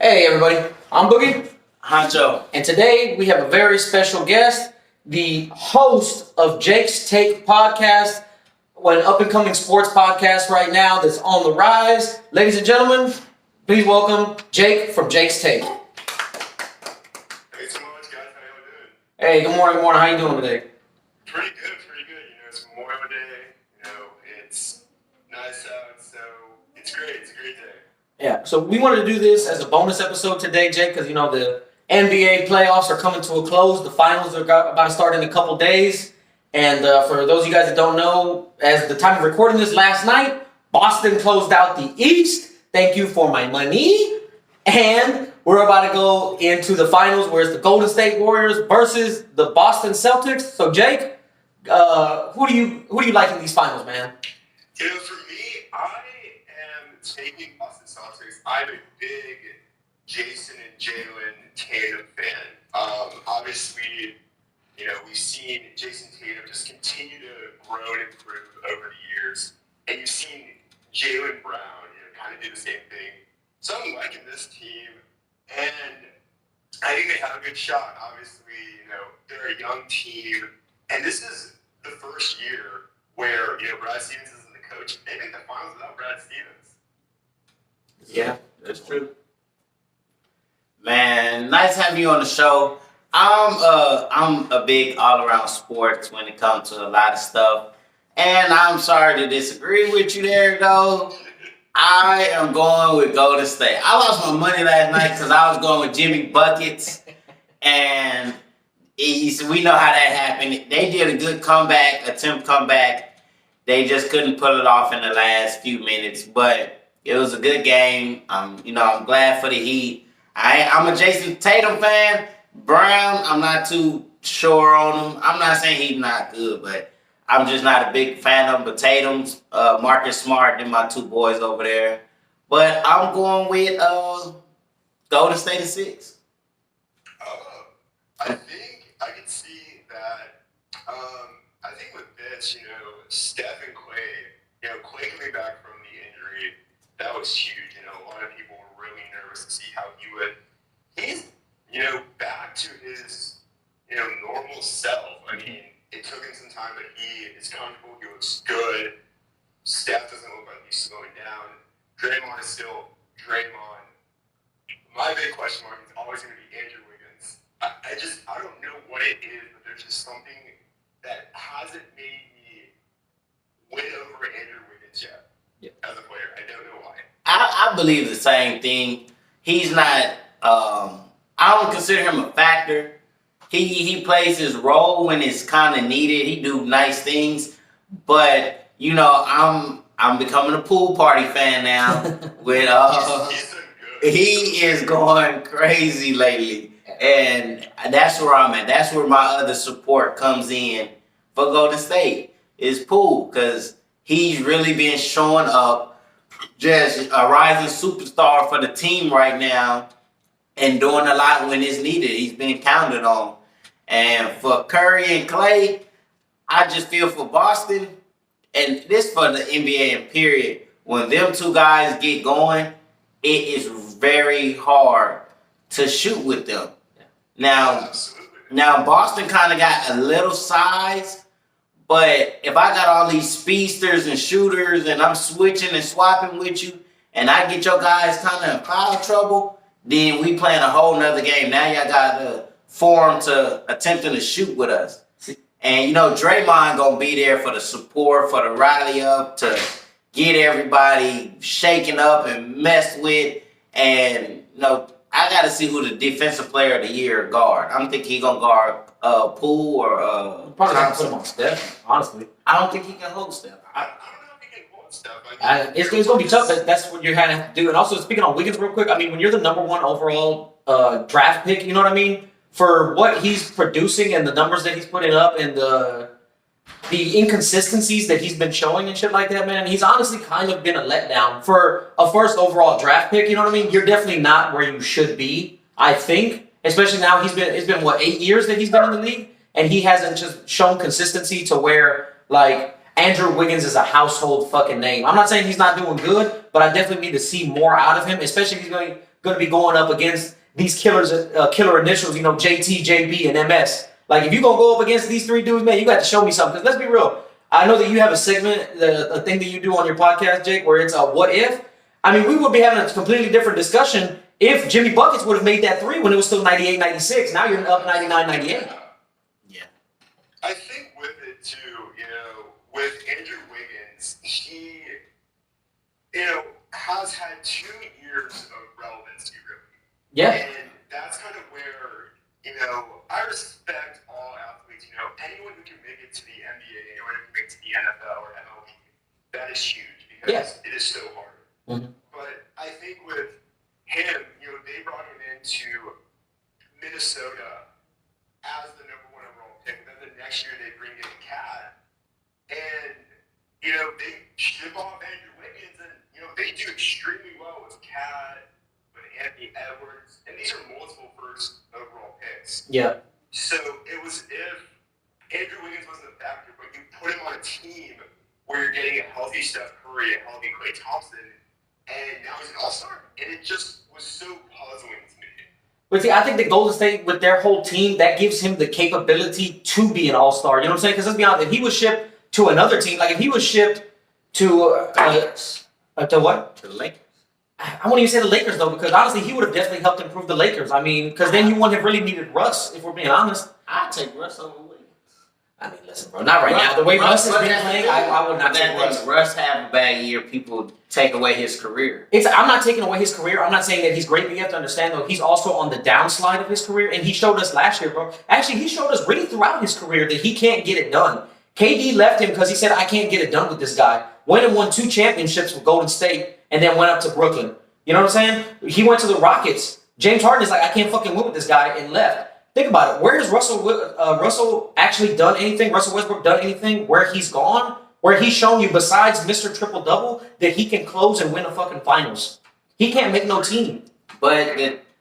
Hey everybody, I'm Boogie, Honcho. and today we have a very special guest, the host of Jake's Take podcast, an up-and-coming sports podcast right now that's on the rise. Ladies and gentlemen, please welcome Jake from Jake's Take. Thanks so much, guys. How y'all doing? Hey, good morning, How you doing today? Pretty good. It's Memorial Day. It's nice out, so it's great. It's a great day. Yeah, so we wanted to do this as a bonus episode today, Jake, because the NBA playoffs are coming to a close. The finals are about to start in a couple days. And for those of you guys that don't know, as the time of recording this last night, Boston closed out the East. Thank you for my money. And we're about to go into the finals where it's the Golden State Warriors versus the Boston Celtics. So, Jake, who do you like in these finals, man? For me, I am taking Boston Celtics. I'm a big Jason and Jalen Tatum fan. Obviously, we've seen Jason Tatum just continue to grow and improve over the years, and you've seen Jaylen Brown, kind of do the same thing. So I'm liking this team, and I think they have a good shot. Obviously, they're a young team, and this is the first year where Brad Stevens isn't the coach. They make the finals without Brad Stevens. Yeah, that's true. Man, nice having you on the show. I'm a big all-around sports when it comes to a lot of stuff. And I'm sorry to disagree with you there, though. I am going with Golden State. I lost my money last night because I was going with Jimmy Buckets. And we know how that happened. They did a good attempt comeback. They just couldn't pull it off in the last few minutes. But it was a good game. I'm glad for the Heat. I'm a Jason Tatum fan. Brown, I'm not too sure on him. I'm not saying he's not good, but I'm just not a big fan of him. But Tatum's, Marcus Smart, and my two boys over there. But I'm going with Golden State in 6. I think I can see that. I think with this, Steph and Clay, Clay coming back from the injury, that was huge. A lot of people were really nervous to see how he would. He's, back to his, normal self. I mean, it took him some time, but he is comfortable. He looks good. Steph doesn't look like he's slowing down. Draymond is still Draymond. My big question mark is always going to be Andrew Wiggins. I don't know what it is, but there's just something that hasn't made me win over Andrew Wiggins yet. As a player. I don't know why. I believe the same thing. He's not. I don't consider him a factor. He plays his role when it's kind of needed. He do nice things, but I'm becoming a pool party fan now. With he is going crazy lately, and that's where I'm at. That's where my other support comes in for Golden State is pool, because he's really been showing up, just a rising superstar for the team right now. And doing a lot when it's needed. He's been counted on. And for Curry and Clay, I just feel for Boston, and this for the NBA and period, when them two guys get going, it is very hard to shoot with them. Now Boston kind of got a little size, but if I got all these speedsters and shooters and I'm switching and swapping with you, and I get your guys kind of in foul trouble, then we playing a whole nother game. Now y'all got to form to attempting to shoot with us. And, Draymond going to be there for the support, for the rally up, to get everybody shaken up and messed with. And, I got to see who the defensive player of the year guard. I'm thinking he going to guard Poole or Probably not put him on Steph, honestly. I don't think he can hold Steph. I don't know if he can hold Steph. It's going to be tough. That's what you're going to have to do. And also, speaking on Wiggins real quick, I mean, when you're the number one overall draft pick, you know what I mean? For what he's producing and the numbers that he's putting up and the inconsistencies that he's been showing and shit like that, man, he's honestly kind of been a letdown. For a first overall draft pick, you know what I mean? You're definitely not where you should be, I think. Especially now, it's been 8 years that he's been in the league? And he hasn't just shown consistency to where, Andrew Wiggins is a household fucking name. I'm not saying he's not doing good, but I definitely need to see more out of him, especially if he's going going to be going up against these killer initials, you know, JT, JB, and MS. Like, if you're going to go up against these three dudes, man, you got to show me something. Because let's be real. I know that you have a segment, a thing that you do on your podcast, Jake, where it's a what if. I mean, we would be having a completely different discussion if Jimmy Buckets would have made that three when it was still 98, 96. Now you're up 99, 98. Yeah. I think with it too, you know, with Andrew Wiggins, he, you know, has had 2 years of relevancy, really. Yeah. And that's kind of where, you know, I respect all athletes, you know, anyone who can make it to the NBA, anyone who can make it to the NFL or MLB, that is huge because it is so hard. Mhm. But I think with him, you know, they brought him into Minnesota as the #1 overall pick. Then the next year they bring in Cat, and you know they ship off Andrew Wiggins, and you know they do extremely well with Cat, with Anthony Edwards, and these are multiple first overall picks. Yeah. So it was if Andrew Wiggins wasn't a factor, but you put him on a team where you're getting a healthy Steph Curry, a healthy Klay Thompson, and now he's an all-star, and it just was so puzzling to me. But see, I think that Golden State, with their whole team, that gives him the capability to be an all-star. You know what I'm saying? Because let's be honest, if he was shipped to another team, like if he was shipped to what? To the Lakers. I wouldn't even say the Lakers though, because honestly, he would have definitely helped improve the Lakers. I mean, because then you wouldn't have really needed Russ, if we're being honest. I'd take Russ over Wiggins. I mean, listen, bro, not right now. The way Russ has been playing, I would not take Russ. Russ have a bad year, people take away his career. I'm not taking away his career. I'm not saying that he's great, but you have to understand, though, he's also on the downslide of his career, and he showed us last year, bro. Actually, he showed us really throughout his career that he can't get it done. KD left him because he said, I can't get it done with this guy. Went and won 2 championships with Golden State, and then went up to Brooklyn. You know what I'm saying? He went to the Rockets. James Harden is like, I can't fucking win with this guy, and left. Think about it. Where has Russell actually done anything? Russell Westbrook done anything where he's gone? Where he's shown you, besides Mr. Triple-Double, that he can close and win a fucking finals. He can't make no team. But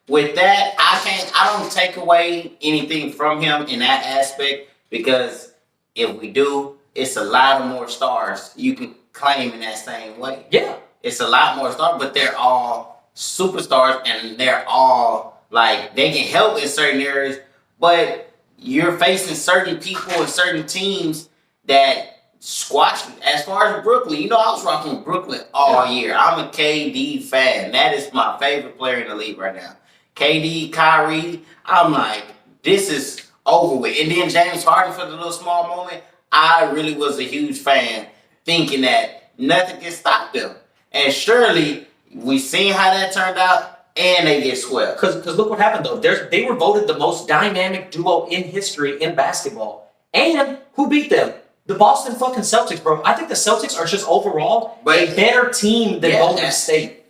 with that, I don't take away anything from him in that aspect, because if we do, it's a lot of more stars you can claim in that same way. Yeah. It's a lot more stars, but they're all superstars, and they're all like, they can help in certain areas, but you're facing certain people and certain teams that squash you. As far as Brooklyn, you know, I was rocking Brooklyn all year. I'm a KD fan. That is my favorite player in the league right now. KD, Kyrie, I'm like, this is over with. And then James Harden for the little small moment, I really was a huge fan, thinking that nothing can stop them. And surely, we seen how that turned out, and they get swept. Because look what happened, though. They were voted the most dynamic duo in history in basketball. And who beat them? The Boston fucking Celtics, bro. I think the Celtics are just overall a better team than Golden State.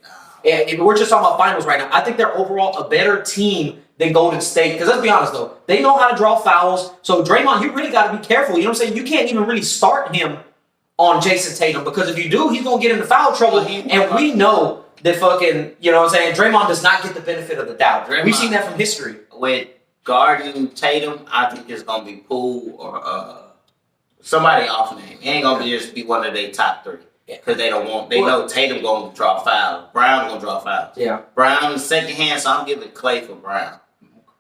And we're just talking about finals right now. I think they're overall a better team than Golden State. Because let's be honest, though. They know how to draw fouls. So, Draymond, you really got to be careful. You know what I'm saying? You can't even really start him on Jason Tatum. Because if you do, he's going to get into foul trouble. And we know that fucking, you know what I'm saying, Draymond does not get the benefit of the doubt. We've seen that from history. With guarding Tatum, I think it's going to be Poole or somebody off name. It ain't going to just be one of their top 3. Because they know Tatum going to draw fouls. Brown going to draw fouls. Yeah. Brown in second hand, so I'm giving Klay for Brown.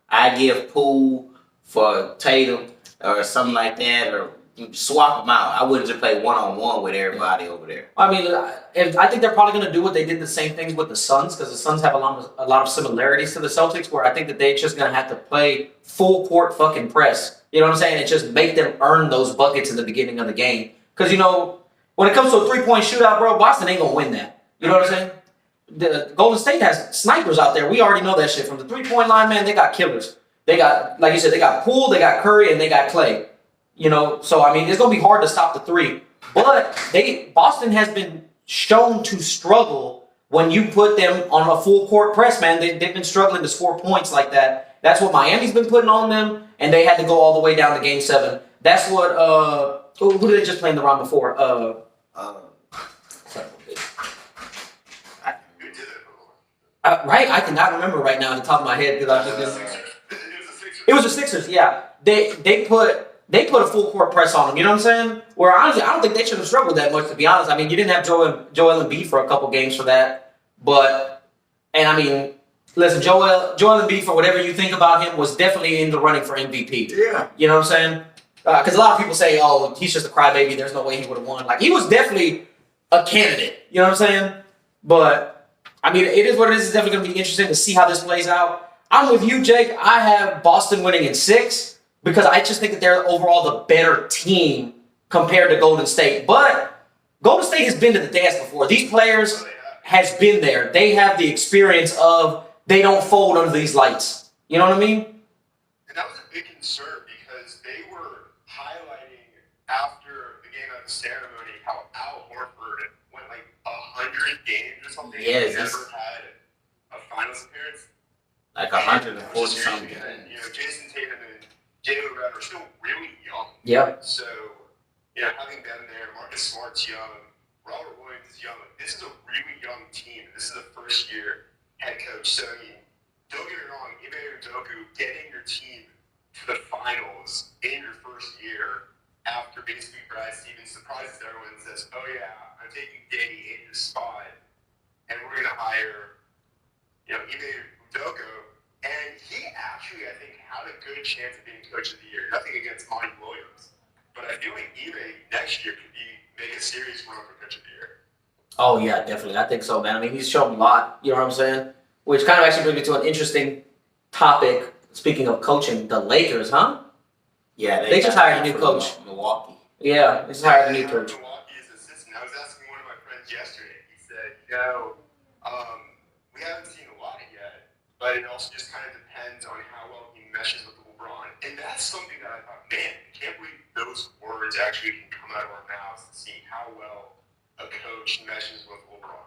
I give Poole for Tatum or something like that, or swap them out. I wouldn't just play one-on-one with everybody over there. I mean, I think they're probably going to do what they did the same things with the Suns, because the Suns have a lot of similarities to the Celtics, where I think that they're just going to have to play full court fucking press. You know what I'm saying? And just make them earn those buckets in the beginning of the game. Because, you know, when it comes to a 3-point shootout, bro, Boston ain't going to win that. You know what I'm saying? The Golden State has snipers out there. We already know that shit. From the 3-point line, man, they got killers. They got, like you said, they got Poole, they got Curry, and they got Klay. You know, so I mean, it's gonna be hard to stop the 3. But Boston has been shown to struggle when you put them on a full court press, man. They've been struggling to score points like that. That's what Miami's been putting on them, and they had to go all the way down to Game 7. That's what who did they just play in the round before? Right, I cannot remember right now on the top of my head because I think it was the Sixers. Yeah, they put a full court press on them. You know what I'm saying? Where honestly, I don't think they should have struggled that much, to be honest. I mean, you didn't have Joel Embiid for a couple games for that, but I mean, Listen, Joel Embiid, for whatever you think about him, was definitely in the running for MVP. Yeah. You know what I'm saying? Because a lot of people say, "Oh, he's just a crybaby. There's no way he would have won." Like he was definitely a candidate. You know what I'm saying? But I mean, it is what it is. It's definitely going to be interesting to see how this plays out. I'm with you, Jake. I have Boston winning in 6 because I just think that they're overall the better team compared to Golden State. But Golden State has been to the dance before. These players has been there. They have the experience of they don't fold under these lights. You know what I mean? And that was a big concern because they were highlighting after the game at the ceremony how Al Horford went like 100 games or something. Yes, He never had a finals appearance. Like 140 something. And, Jason Tatum and Jalen Brown are still really young. Yep. So, having them there, Marcus Smart's young, Robert Williams is young. This is a really young team. This is the first year head coach. So, I mean, don't get me wrong, Ime Udoka getting your team to the finals in your first year after basically Brad Stevens surprises everyone and says, "Oh yeah, I'm taking Danny in his spot, and we're gonna hire, Ime Udoka." And he actually, I think, had a good chance of being coach of the year. Nothing against Monty Williams, but I feel like Ime next year could make a serious run for coach of the year. Oh yeah, definitely. I think so, man. I mean, he's shown a lot. You know what I'm saying? Which kind of actually brings me to an interesting topic. Speaking of coaching, the Lakers, huh? Yeah, They just hired a new coach. Milwaukee. Yeah, they just hired a new coach. Milwaukee's assistant. I was asking one of my friends yesterday. He said, we haven't seen a lot yet, but it also just kind of depends on how well he meshes with LeBron. And that's something that I thought, man, I can't believe those words actually can come out of our mouths to see how well a coach meshes with LeBron.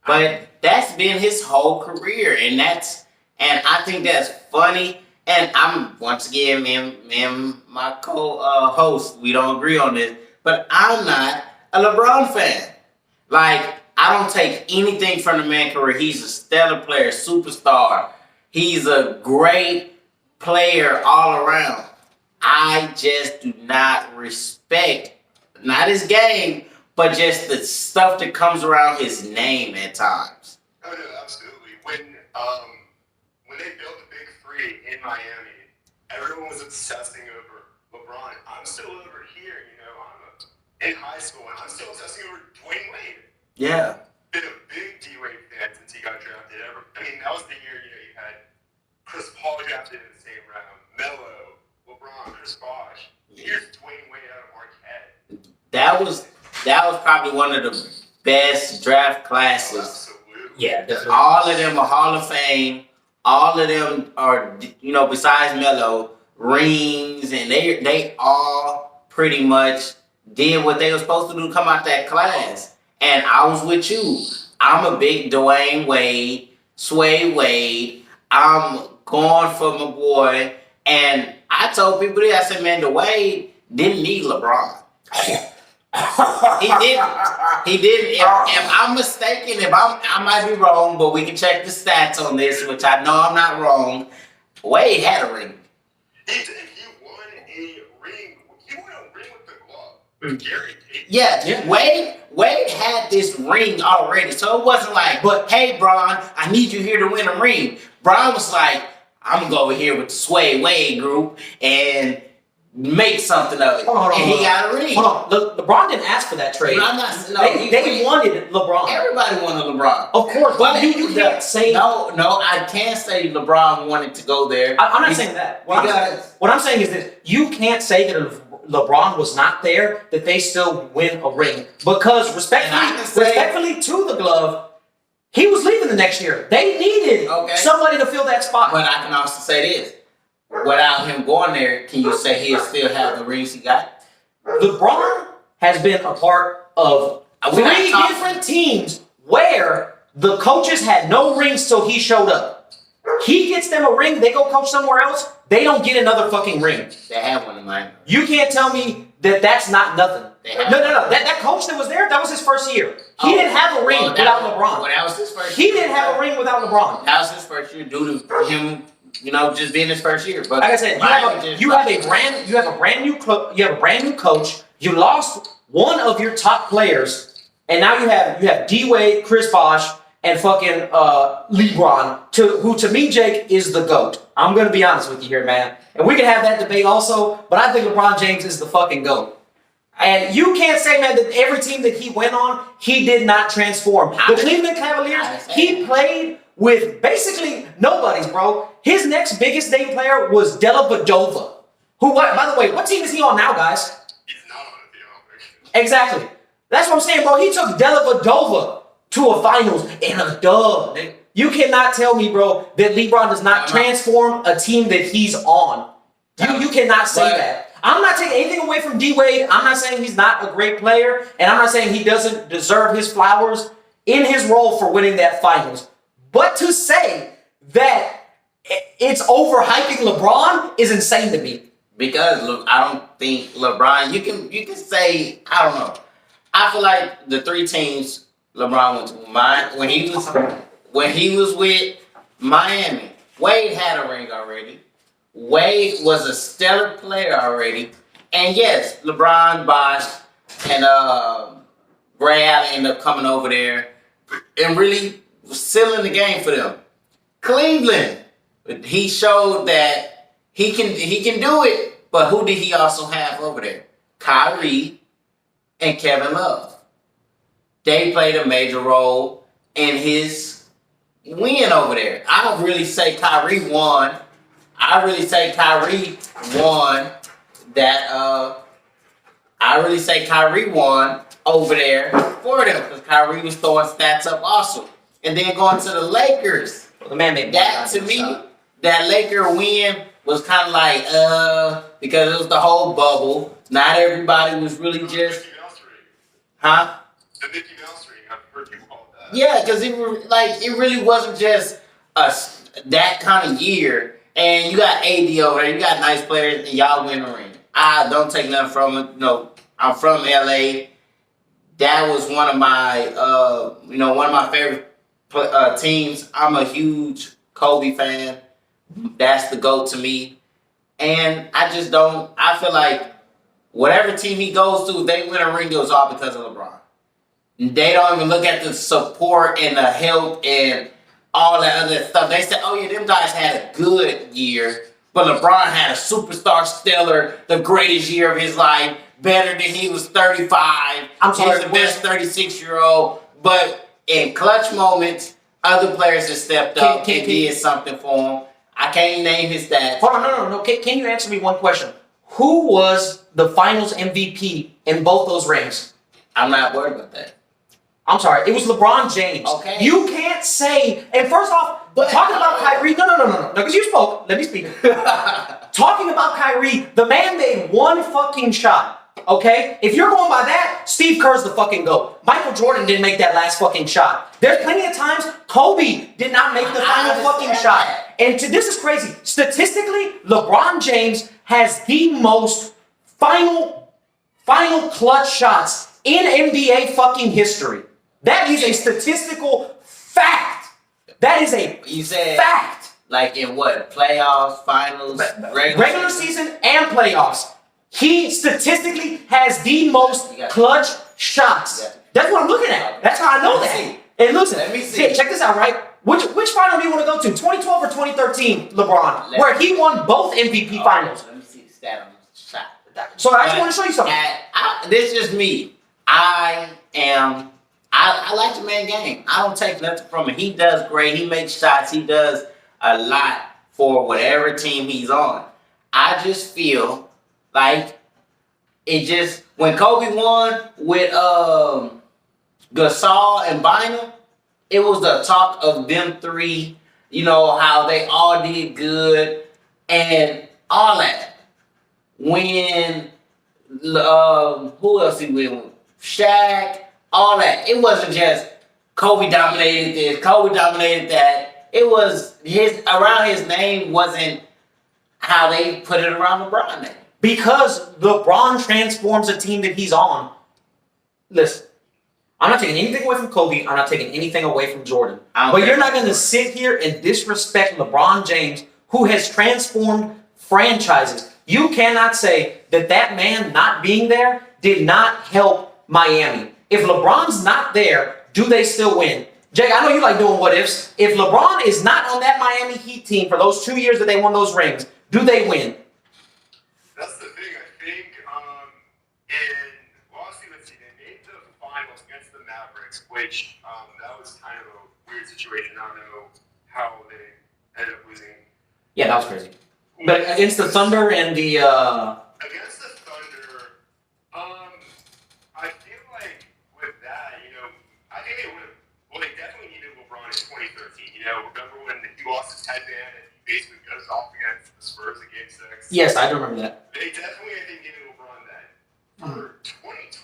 But that's been his whole career, and I think that's funny. And I'm once again, me and my co-host, we don't agree on this, but I'm not a LeBron fan. Like, I don't take anything from the man's career. He's a stellar player, superstar. He's a great player all around. I just do not respect, not his game, but just the stuff that comes around his name at times. Oh, no, absolutely. When they built the Big Three in Miami, everyone was obsessing over LeBron. I'm still over here, I'm in high school, and I'm still obsessing over Dwayne Wade. Yeah. Been a big D-Wade fan since he got drafted. That was the year, you had Chris Paul drafted in the same round, Melo, LeBron, Chris Bosh. Here's Dwayne Wade out of Marquette. That was probably one of the best draft classes. Absolutely. Yeah, definitely. All of them are Hall of Fame. All of them are, besides Melo, rings, and they all pretty much did what they were supposed to do to come out that class. And I was with you. I'm a big Dwayne Wade, Sway Wade. I'm going for my boy. And I told people that, I said, man, Dwayne didn't need LeBron. He didn't. If I'm mistaken, I might be wrong, but we can check the stats on this, which I know I'm not wrong. Wade had a ring. He did. He won a ring. He won a ring with the glove. With Gary Payton. Yeah. Wade had this ring already, so it wasn't like, but hey, Bron, I need you here to win a ring. Bron was like, I'm gonna go over here with the Sway Wade group and make something of it. Hold on. He got a ring. Hold on. LeBron didn't ask for that trade. They wanted LeBron. Everybody wanted LeBron. Of course, but you Yeah. can't say. No, I can't say LeBron wanted to go there. I'm not saying that. What I'm saying is that you can't say that LeBron was not there, that they still win a ring. Because respectfully to the glove, he was leaving the next year. They needed somebody to fill that spot. But I can also say this. Without him going there, can you say he'll still have the rings he got? LeBron has been a part of three different teams where the coaches had no rings till he showed up. He gets them a ring, they go coach somewhere else, they don't get another fucking ring. They have one in mind. You can't tell me that that's not nothing. No. That coach that was there, that was his first year. He didn't have a ring without LeBron. Well, that was his first He year. didn't have a ring without LeBron. That was his first year due to him, just being his first year. But Like I said, you have a brand new coach. You lost one of your top players, and now you have D Wade, Chris Bosh, and fucking LeBron, who to me, Jake, is the GOAT. I'm gonna be honest with you here, man. And we can have that debate also, but I think LeBron James is the fucking GOAT. And you can't say, man, that every team that he went on, he did not transform. The Cleveland Cavaliers, he played with basically nobodies, bro. His next biggest name player was Della Vadova. Who, by the way, what team is he on now, guys? He's not on the Olympics. Exactly. That's what I'm saying, bro. He took Della Vadova to a finals in a dub. You cannot tell me, bro, that LeBron does not transform a team that he's on. You cannot say that. I'm not taking anything away from D-Wade. I'm not saying he's not a great player, and I'm not saying he doesn't deserve his flowers in his role for winning that finals. But to say that it's overhyping LeBron is insane to me. Because look, I don't think LeBron. You can say I don't know. I feel like the three teams LeBron went to when he was with Miami. Wade had a ring already. Wade was a stellar player already. And yes, LeBron, Bosh, and Ray Allen ended up coming over there and really sealing the game for them. Cleveland, he showed that he can do it, but who did he also have over there? Kyrie and Kevin Love. They played a major role in his win over there. I don't really say Kyrie won. I really say Kyrie won over there for them because Kyrie was throwing stats up also. And then going to the Lakers. Well, the man made that to me, that Laker win was kind of like because it was the whole bubble. Not everybody was really just huh? The Mickey Mouse ring. I've heard you call that. Yeah, because it really wasn't just that kind of year. And you got AD over there, you got nice players, and y'all win the ring. I don't take nothing from it. No, I'm from LA. That was one of my favorite teams. I'm a huge Kobe fan. That's the GOAT to me. And I feel like whatever team he goes to, if they win a ring, it was all because of LeBron. They don't even look at the support and the help and all that other stuff. They said, oh yeah, them guys had a good year, but LeBron had a superstar stellar, the greatest year of his life, better than he was 35. I'm sorry, he's the best 36-year-old. But in clutch moments, other players have stepped up and did something for him. I can't name his stats. Hold on, no. Can you answer me one question? Who was the finals MVP in both those rings? I'm not worried about that. I'm sorry, it was LeBron James. Okay. You can't say, and first off, talking about Kyrie, no, because you spoke, let me speak. Talking about Kyrie, the man made one fucking shot, okay? If you're going by that, Steve Kerr's the fucking GOAT. Michael Jordan didn't make that last fucking shot. There's plenty of times Kobe did not make the final fucking shot. And this is crazy. Statistically, LeBron James has the most final clutch shots in NBA fucking history. That is a statistical fact. That is a fact. Like in what? Playoffs, finals, regular season and playoffs. He statistically has the most clutch shots. That's what I'm looking at. That's how I know that. And listen, check this out, right? Which final do you want to go to? 2012 or 2013, LeBron? Where he won both MVP finals. Let me see the stat on the shot. So I just want to show you something. This is just me. I like the man game. I don't take nothing from him. He does great. He makes shots. He does a lot for whatever team he's on. I just feel like when Kobe won with Gasol and Bynum, it was the talk of them three, how they all did good and all that. When who else he went with? Shaq, all that. It wasn't just Kobe dominated this, Kobe dominated that. It was around his name wasn't how they put it around LeBron's name. Because LeBron transforms a team that he's on. Listen, I'm not taking anything away from Kobe. I'm not taking anything away from Jordan. But you're not going to sit here and disrespect LeBron James, who has transformed franchises. You cannot say that man not being there did not help Miami. If LeBron's not there, do they still win? Jay, I know you like doing what ifs. If LeBron is not on that Miami Heat team for those 2 years that they won those rings, do they win? That's the thing. I think in obviously, let's see, they made the finals against the Mavericks, which that was kind of a weird situation. I don't know how they ended up losing. Yeah, that was crazy. But against the Thunder and the Against the Thunder, I feel like with that, I think they would have. Well, they definitely needed LeBron in 2013. Remember when he lost his headband and he basically goes off against the Spurs in Game 6? yes, I do remember that. They definitely, I think, needed LeBron then. For 2012,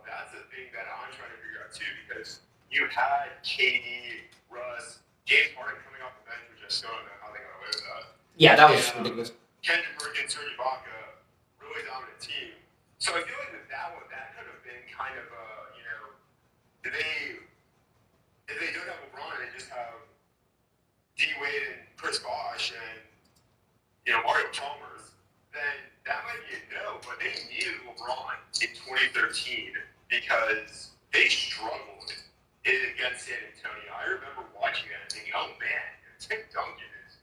that's the thing that I'm trying to figure out too, because you had KD, Russ, James Harden coming off the bench, which I still don't know how they got away with that. Yeah, that was ridiculous. Kendrick Perkins, Serge Ibaka, really dominant team. So I feel like with that one, that could have been kind of a, if they don't have LeBron and just have D Wade and Chris Bosh and Mario Chalmers, then that might be a no. But they needed LeBron in 2013 because they struggled against San Antonio. I remember watching that and thinking, oh man, Tim Duncan is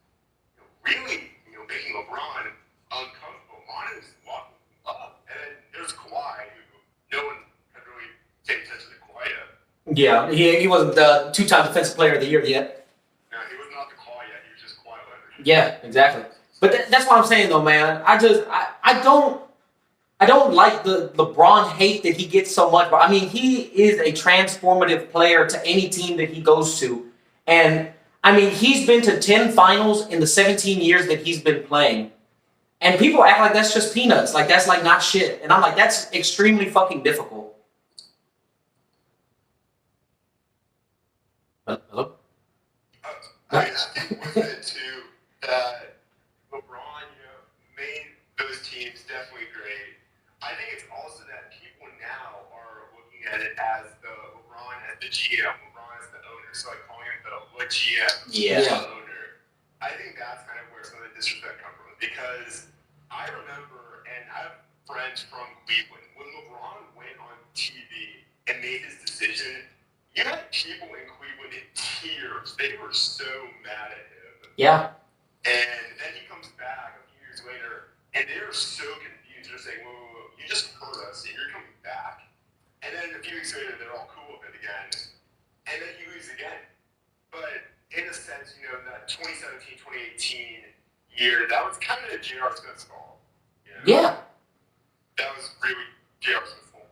really making LeBron uncomfortable. Manu is walking up, and then there's Kawhi, who no one had really paid attention to Kawhi yet. Yeah, he wasn't the 2-time Defensive Player of the Year yet. No, he was not the Kawhi yet. He was just Kawhi Leonard. Yeah, exactly. But that's what I'm saying though, man. I don't like the LeBron hate that he gets so much. But I mean, he is a transformative player to any team that he goes to, and I mean, he's been to 10 finals in the 17 years that he's been playing. And people act like that's just peanuts. Like, that's like not shit. And I'm like, that's extremely fucking difficult. Hello? I think with it too that LeBron, made those teams definitely great. I think it's also that people now are looking at it as the LeBron as the GM, LeBron as the owner. So like calling him the GM, Yeah. the owner. I think that's kind of where some of the disrespect comes from because I remember, and I have friends from Cleveland, when LeBron went on TV and made his decision, you had people in Cleveland in tears. They were so mad at him. Yeah. And then he comes back a few years later, and they're so confused. They're saying, whoa, you just hurt us, and you're coming back. And then a few weeks later, they're all cool with it again. And then he leaves again. But in a sense, that 2017, 2018 year, that was kind of J.R. Smith's fault. Yeah. That was really J.R. Smith's fault.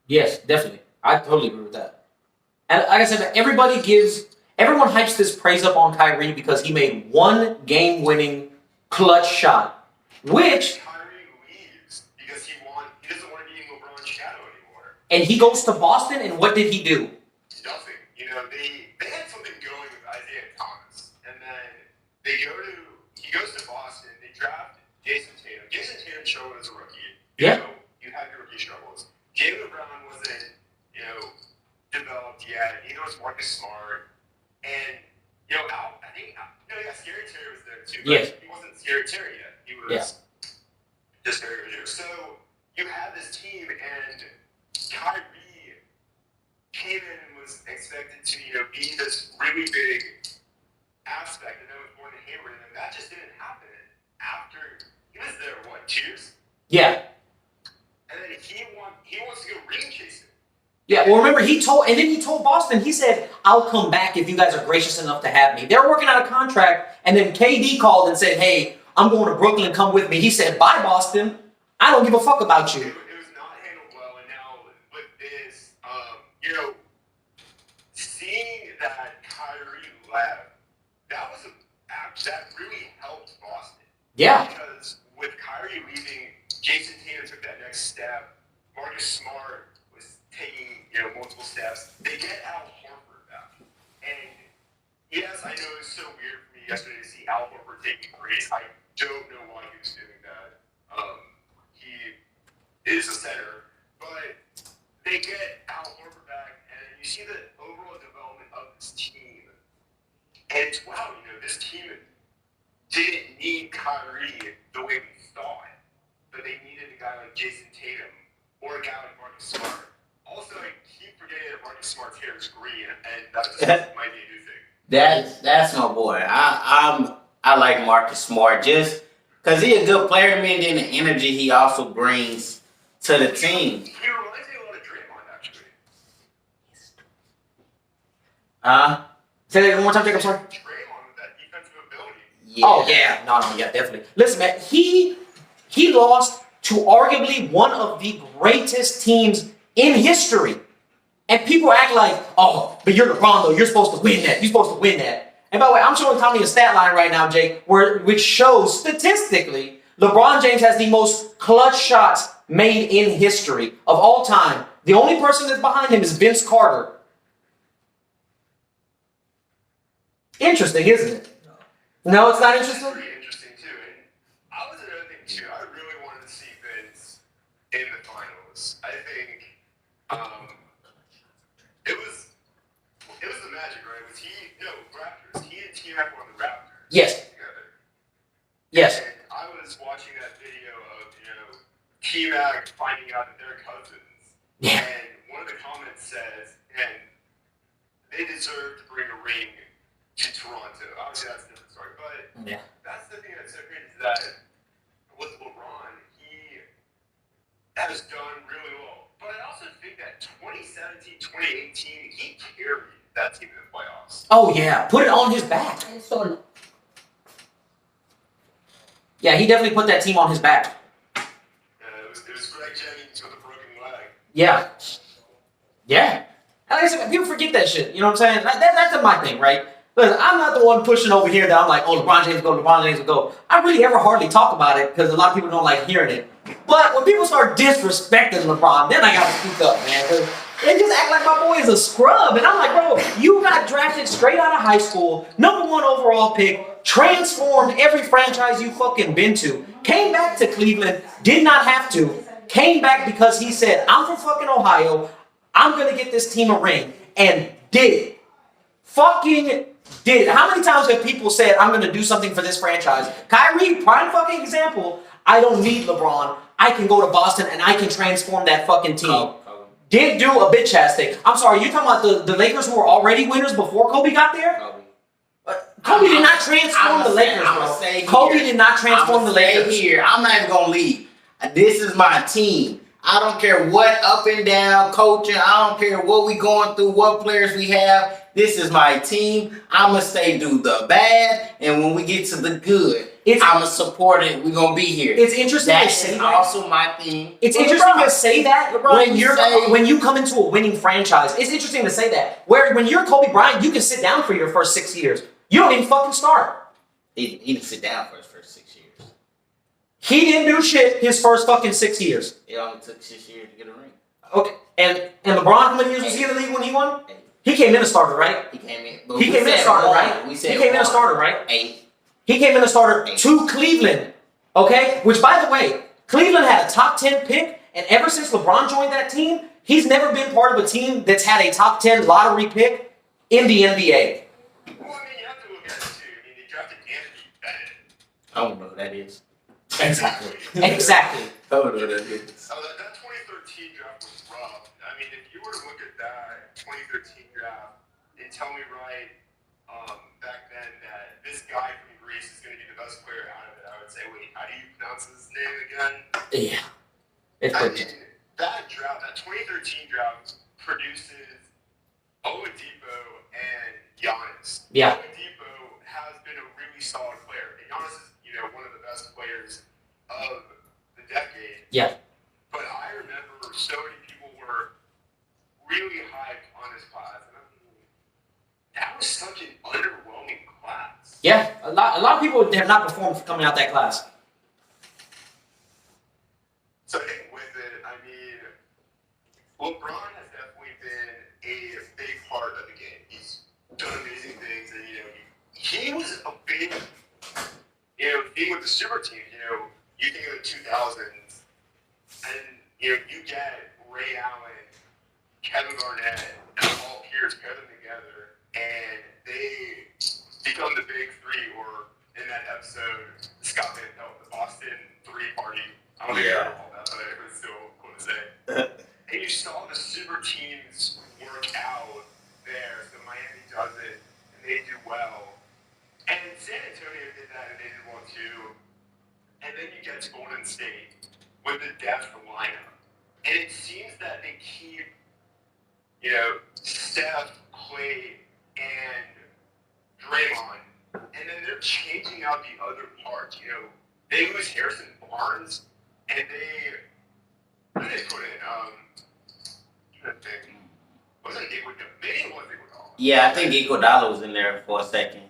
Yes, definitely. I totally agree with that. And like I said, everyone hypes this praise up on Kyrie because he made one game-winning clutch shot, which Kyrie leaves because he doesn't want to be in LeBron's shadow anymore. and he goes to Boston, and what did he do? Nothing. They had something going with Isaiah Thomas, and then he goes to Boston. They draft Jason Tatum. Jason Tatum showed as a rookie. Yeah. You had your rookie struggles. Jaylen Brown wasn't, developed yet. Neither was Marcus Smart, and I think Scary Terry was there too. But Yes. he wasn't Scary Terry yet. He was just Terry Rozier. So you had this team, and Kyrie came in and was expected to, be this really big aspect, and then was born to hammer, and that just didn't happen. After he was there, 2 years? Yeah. And then he wants to go ring chasing. Yeah, well, remember, he told Boston, he said, I'll come back if you guys are gracious enough to have me. They were working out a contract, and then KD called and said, hey, I'm going to Brooklyn, come with me. He said, bye, Boston. I don't give a fuck about you. It was not handled well, and now with this, seeing that Kyrie left, that really helped Boston. Yeah. Because with Kyrie leaving, Jason Tatum took that next step. Marcus Smart was taking, multiple steps. They get Al Horford back. And yes, I know it's so weird for me yesterday to see Al Horford taking threes. I don't know why he was doing that. He is a center. But they get Al Horford back, and you see the overall development of this team. And it's, wow, this team didn't need Kyrie the way we thought. But they needed a guy like Jason Tatum or a guy like Marcus Smart Also, I keep forgetting that Marcus Smart's hair is green, and that just might be a new thing. That's my boy. I like Marcus Smart just because he's a good player to me, and then the energy he also brings to the team. He reminds me a lot of Draymond, actually. Say that one more time, Jacob. Sorry. Draymond with that defensive ability. Yeah. Oh yeah, no, yeah, definitely. Listen, man, he lost to arguably one of the greatest teams in history, and people act like, oh, but you're LeBron though. You're supposed to win that. You're supposed to win that. And by the way, I'm showing Tommy a stat line right now, Jake, which shows statistically LeBron James has the most clutch shots made in history of all time. The only person that's behind him is Vince Carter. Interesting, isn't it? No, it's not That's interesting. pretty interesting, too. And I was another thing, too. I really wanted to see Vince in the finals. I think it was the Magic, right? Was he? No, Raptors. He and T-Mac won the Raptors. Yes. Together. Yes. And I was watching that video of, T-Mac finding out that they're cousins. Yeah. And one of the comments says, and they deserve to bring a ring to Toronto. Obviously, that's a different story. But Yeah. that's the thing that's so great is that with LeBron, he has done really well. But I also think that 2017, 2018, he carried that team in the playoffs. Oh yeah, put it on his back. Yeah, he definitely put that team on his back. It was Greg Jennings with a broken leg. Yeah. Yeah. Like I said, people forget that shit. You know what I'm saying? That's my thing, right? Listen, I'm not the one pushing over here that I'm like, oh, LeBron James go, LeBron James will go. I really ever hardly talk about it because a lot of people don't like hearing it. But when people start disrespecting LeBron, then I gotta speak up, man. Because they just act like my boy is a scrub. And I'm like, bro, you got drafted straight out of high school, #1 overall pick, transformed every franchise you fucking been to, came back to Cleveland, did not have to, came back because he said, I'm from fucking Ohio, I'm gonna get this team a ring, and did it. Fucking did it. How many times have people said, I'm gonna do something for this franchise? Kyrie, prime fucking example, I don't need LeBron. I can go to Boston and I can transform that fucking team. Did do a bitch ass thing. I'm sorry, you talking about the Lakers who were already winners before Kobe got there? Kobe did not transform the Lakers, bro. Kobe did not transform the Lakers. Here, I'm not even gonna leave. This is my team. I don't care what up and down coaching. I don't care what we going through, what players we have. This is my team. I'ma stay through the bad, and when we get to the good, I'ma support it. We're gonna be here. It's interesting to That's say that. also my thing. It's interesting to say that LeBron, when you come into a winning franchise. It's interesting to say that. Where when you're Kobe Bryant, you can sit down for your first 6 years. You don't even fucking start. He didn't sit down for his first 6 years. He didn't do shit his first fucking 6 years. It only took 6 years to get a ring. Okay, and LeBron, how many years was he in the league when he won? 8. He came in a starter, right? He came in. He came in a starter, right? We said he came in a one. starter, right? 8. He came in a starter to Cleveland, okay? Which, by the way, Cleveland had a top 10 pick, and ever since LeBron joined that team, he's never been part of a team that's had a top 10 lottery pick in the NBA. Well, I mean, you have to look at it too. I mean, they drafted Anthony Bennett. I don't know who that is. Exactly. Exactly. I don't know who that is. That 2013 draft was rough. I mean, if you were to look at that 2013 draft and tell me right back then that this guy from Greece is going to be the best player out of it, I would say, wait, how do you pronounce his name again? Yeah. It's I pretty. mean, that draft, that 2013 draft produces Oladipo and Giannis. Yeah. Oladipo has been a really solid player. And Giannis is, one of the best players of the decade. Yeah. But I remember so many people were really hyped on this class. And I mean, that was such an underwhelming class. Yeah. A lot of people have not performed coming out that class. So I think with it, I mean, LeBron has definitely been a big part of the game. He's done amazing things, and he was a big, thing with the super team. You think of the 2000s, and you get Ray Allen, Kevin Garnett, and Paul Pierce pair them together, and they become the big three. Or in that episode, Scott Van Pelt, the Boston 3 party. I don't think I ever called that, but it was still cool to say. And you saw the super Golden State with the depth of lineup. And it seems that they keep, Steph, Clay, and Draymond, and then they're changing out the other parts. They lose Harrison Barnes, and who did they put in? I think wasn't Iguodala? Maybe it was Iguodala. Yeah, I think Iguodala was in there for a second.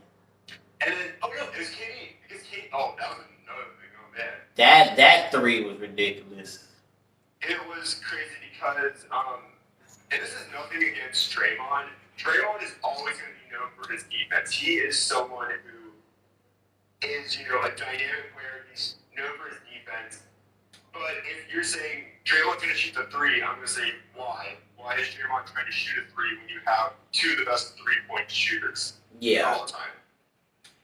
And then it was KD. Because KD. Oh, that was another thing. Oh man. That three was ridiculous. It was crazy because, and this is nothing against Draymond. Draymond is always going to be known for his defense. He is someone who is, a dynamic player. He's known for his defense. But if you're saying Draymond's going to shoot the three, I'm going to say why? Why is Draymond trying to shoot a three when you have two of the best three-point shooters all the time?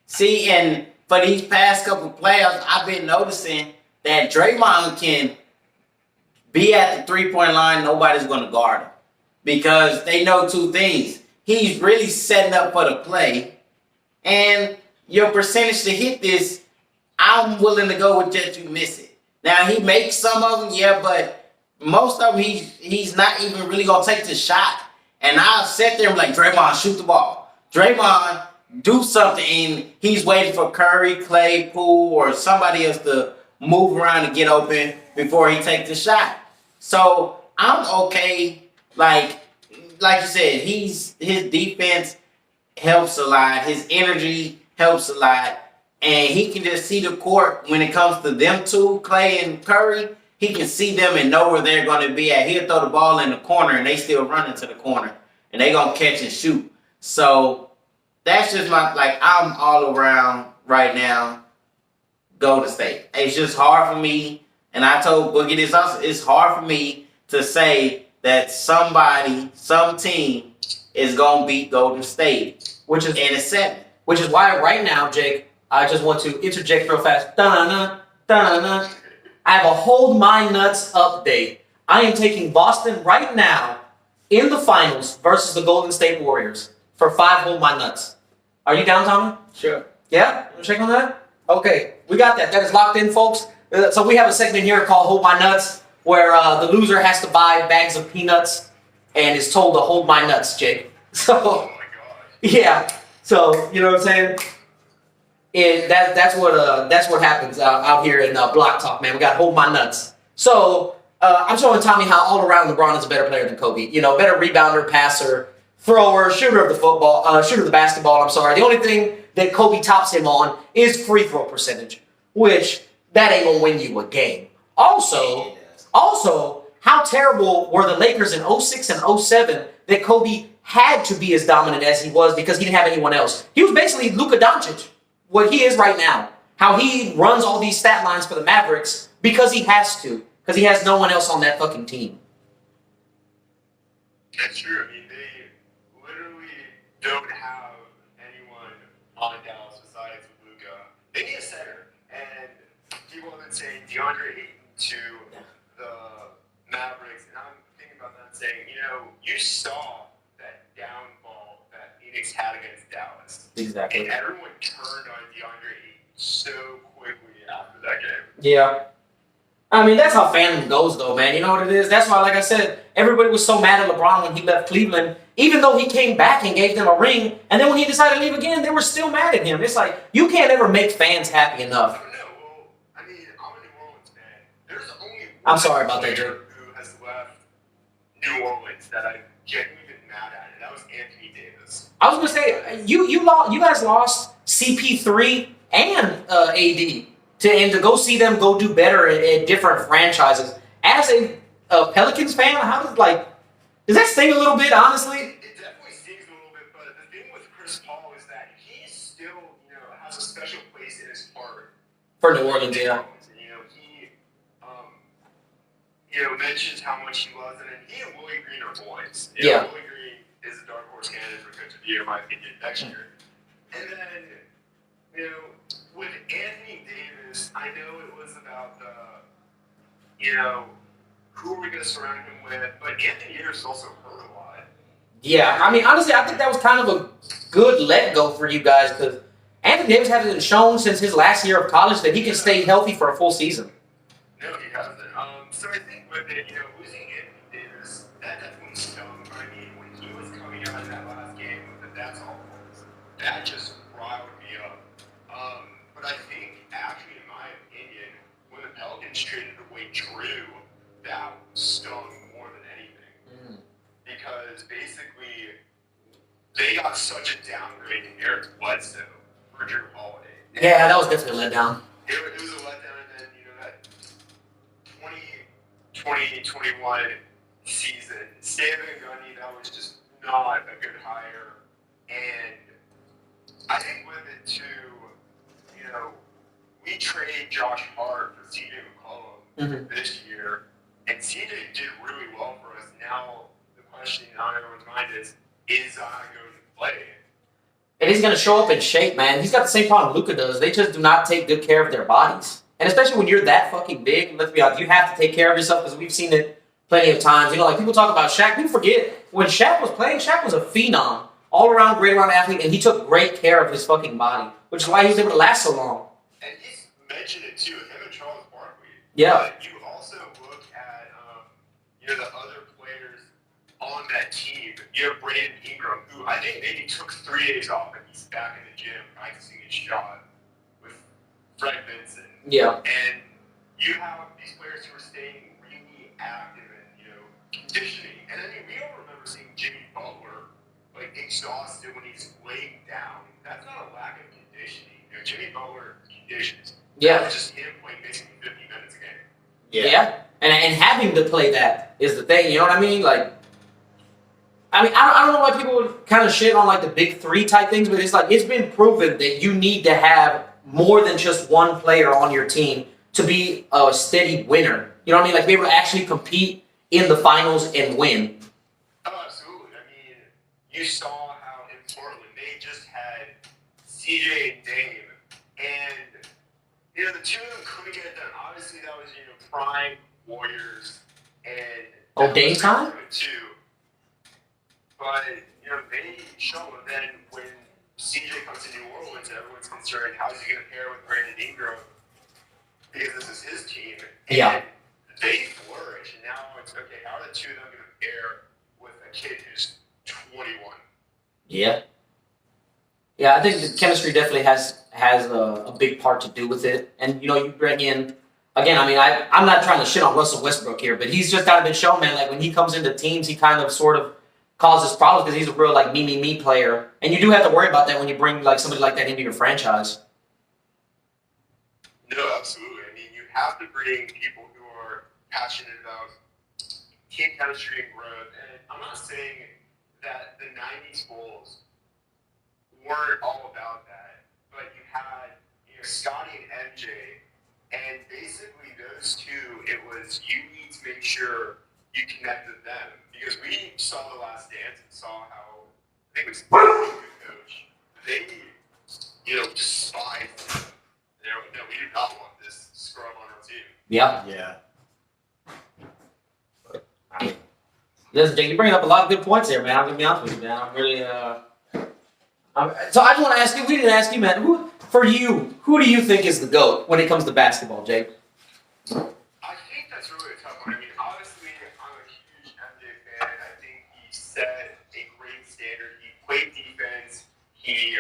See, and for these past couple playoffs, I've been noticing that Draymond can be at the three-point line. Nobody's going to guard him because they know two things. He's really setting up for the play, and your percentage to hit this, I'm willing to go with just you miss it. Now, he makes some of them, yeah, but most of them, he's not even really going to take the shot. And I'll sit there and be like, Draymond, shoot the ball. Draymond, do something. And he's waiting for Curry, Clay, Poole, or somebody else to move around and get open before he takes the shot. So I'm okay. Like you said, his defense helps a lot. His energy helps a lot. And he can just see the court when it comes to them two, Clay and Curry. He can see them and know where they're going to be at. He'll throw the ball in the corner, and they still run into the corner. And they're going to catch and shoot. So that's just I'm all around right now Golden State. It's just hard for me. And I told Boogie this also. It's hard for me to say that some team is going to beat Golden State, which is in a 7. Which is why right now, Jake, I just want to interject real fast. Da-na-na, da-na-na. I have a Hold My Nuts update. I am taking Boston right now in the finals versus the Golden State Warriors for 5 Hold My Nuts. Are you down, Tommy? Sure. Yeah? You check on that? Okay, we got that. That is locked in, folks. So we have a segment here called Hold My Nuts where the loser has to buy bags of peanuts and is told to hold my nuts, Jake. So, Oh my god. yeah. So, you know what I'm saying? That's what happens out here in Block Talk, man. We got Hold My Nuts. So, I'm showing Tommy how all around LeBron is a better player than Kobe. Better rebounder, passer, thrower, shooter of the basketball, I'm sorry. The only thing that Kobe tops him on is free throw percentage, which that ain't gonna win you a game. Also, how terrible were the Lakers in 06 and 07 that Kobe had to be as dominant as he was because he didn't have anyone else. He was basically Luka Doncic, what he is right now. How he runs all these stat lines for the Mavericks because he has to, because he has no one else on that fucking team. That's true. I mean, they literally don't have anyone on Dallas besides Luka. They need a center, and people have been saying DeAndre Ayton to the Mavericks, and I'm thinking about that, saying, you saw that downfall that Phoenix had against Dallas, Exactly. and everyone turned on DeAndre Ayton so quickly after that game. Yeah. I mean, that's how fandom goes, though, man. You know what it is? That's why, like I said, everybody was so mad at LeBron when he left Cleveland, even though he came back and gave them a ring, and then when he decided to leave again, they were still mad at him. It's like, you can't ever make fans happy enough. I don't know. Well, I mean, I'm a New Orleans fan. There's only I'm sorry about that, player who has left New Orleans that I've genuinely been mad at, and that was Anthony Davis. I was going to say, you guys lost CP3 and AD. To go see them go do better in different franchises. As a Pelicans fan, does that sting a little bit, honestly? It definitely stings a little bit, but the thing with Chris Paul is that he still, has a special place in his heart. For New Orleans, yeah. And, he, mentions how much he loves it, and he and Willie Green are boys. Yeah. Willie Green is a dark horse candidate for Coach of the Year, in my opinion, next year. And then, with Anthony Davis, I know it was about who are we going to surround him with, but Anthony Davis also hurt a lot. Yeah, I mean, honestly, I think that was kind of a good let go for you guys because Anthony Davis hasn't shown since his last year of college that he can stay healthy for a full season. No, he hasn't. So I think with it, losing Anthony Davis, that definitely stung. I mean, when he was coming out of that last game with that's all points, that just riled me up. But I think, actually, in my opinion, when the Pelicans traded away Drew, that stung more than anything. Because basically, they got such a downgrade in Eric Bledsoe for Drew Holiday. Yeah, that was definitely a letdown. It was a letdown, and then, that 2020-21 season, Stan Van Gundy, that was just not a good hire. And I think with it, too, we traded Josh Hart for CJ McCollum this year, and CJ did really well for us. Now, the question on everyone's mind is Zion going to play? And he's going to show up in shape, man. He's got the same problem Luka does. They just do not take good care of their bodies. And especially when you're that fucking big, let's be honest, you have to take care of yourself because we've seen it plenty of times. Like people talk about Shaq. People forget, when Shaq was playing, Shaq was a phenom. All-around, great-around athlete, and he took great care of his fucking body, which is why he was able to last so long. And he's mentioned it, too, with him and Charles Barkley. Yeah. But you also look at, the other players on that team. You have Brandon Ingram, who I think maybe took 3 days off and he's back in the gym practicing his shot with Fred Vinson. Yeah. And you have these players who are staying really active and, conditioning. And I mean, we all remember seeing Jimmy Butler, exhausted when he's laying down. That's not a lack of conditioning. Jimmy Butler conditions. Yeah. That's just him playing basically 50 minutes a game. Yeah. And having to play that is the thing, you know what I mean? I don't know why people would kind of shit on the big three type things, but it's been proven that you need to have more than just one player on your team to be a steady winner. You know what I mean? Be able to actually compete in the finals and win. Oh, absolutely. I mean, you saw how in Portland they just had CJ and Dame, and the two of them couldn't get it done. Obviously, that was prime Warriors and Dame time too. But they show, and then when CJ comes to New Orleans, everyone's concerned how's he going to pair with Brandon Ingram because this is his team. And yeah. They flourish, and now it's okay. How are the two of them going to pair with a kid who's 21? Yeah. Yeah, I think the chemistry definitely has a big part to do with it. And you bring in again. I'm not trying to shit on Russell Westbrook here, but he's just kind of been shown, man. When he comes into teams, he kind of sort of causes problems because he's a real me player, and you do have to worry about that when you bring somebody like that into your franchise. No, absolutely. I mean, you have to bring people who are passionate about team chemistry and growth. And I'm not saying that the '90s Bulls weren't all about that, but you had Scotty and MJ, and basically those two, it was you need to make sure you connect with them. Because we saw The Last Dance and saw how, I think it was a good coach, they, despised them. No, we do not want this scrub on our team. Yeah. Yeah. Listen, Jake, you bring up a lot of good points here, man. I'm gonna be honest with you, man. I'm really, so I just want to ask you. We didn't ask you, man. Who do you think is the GOAT when it comes to basketball, Jake? I think that's really a tough one. I mean, obviously, I'm a huge MJ fan. I think he set a great standard. He played defense. He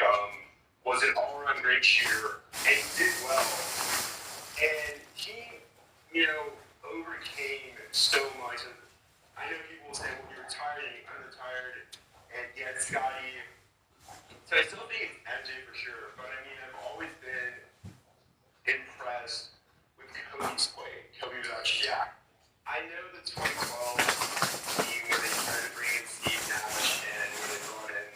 was an all-around great shooter, and he did well. And he, overcame so much. I know people will say, well, he retired and he unretired, and he had Scotty. So I still think it's MJ for sure. But I mean, I've always been impressed with Kobe's play. Kobe without Shaq. I know the 2012 team where they tried to bring in Steve Nash and when they brought in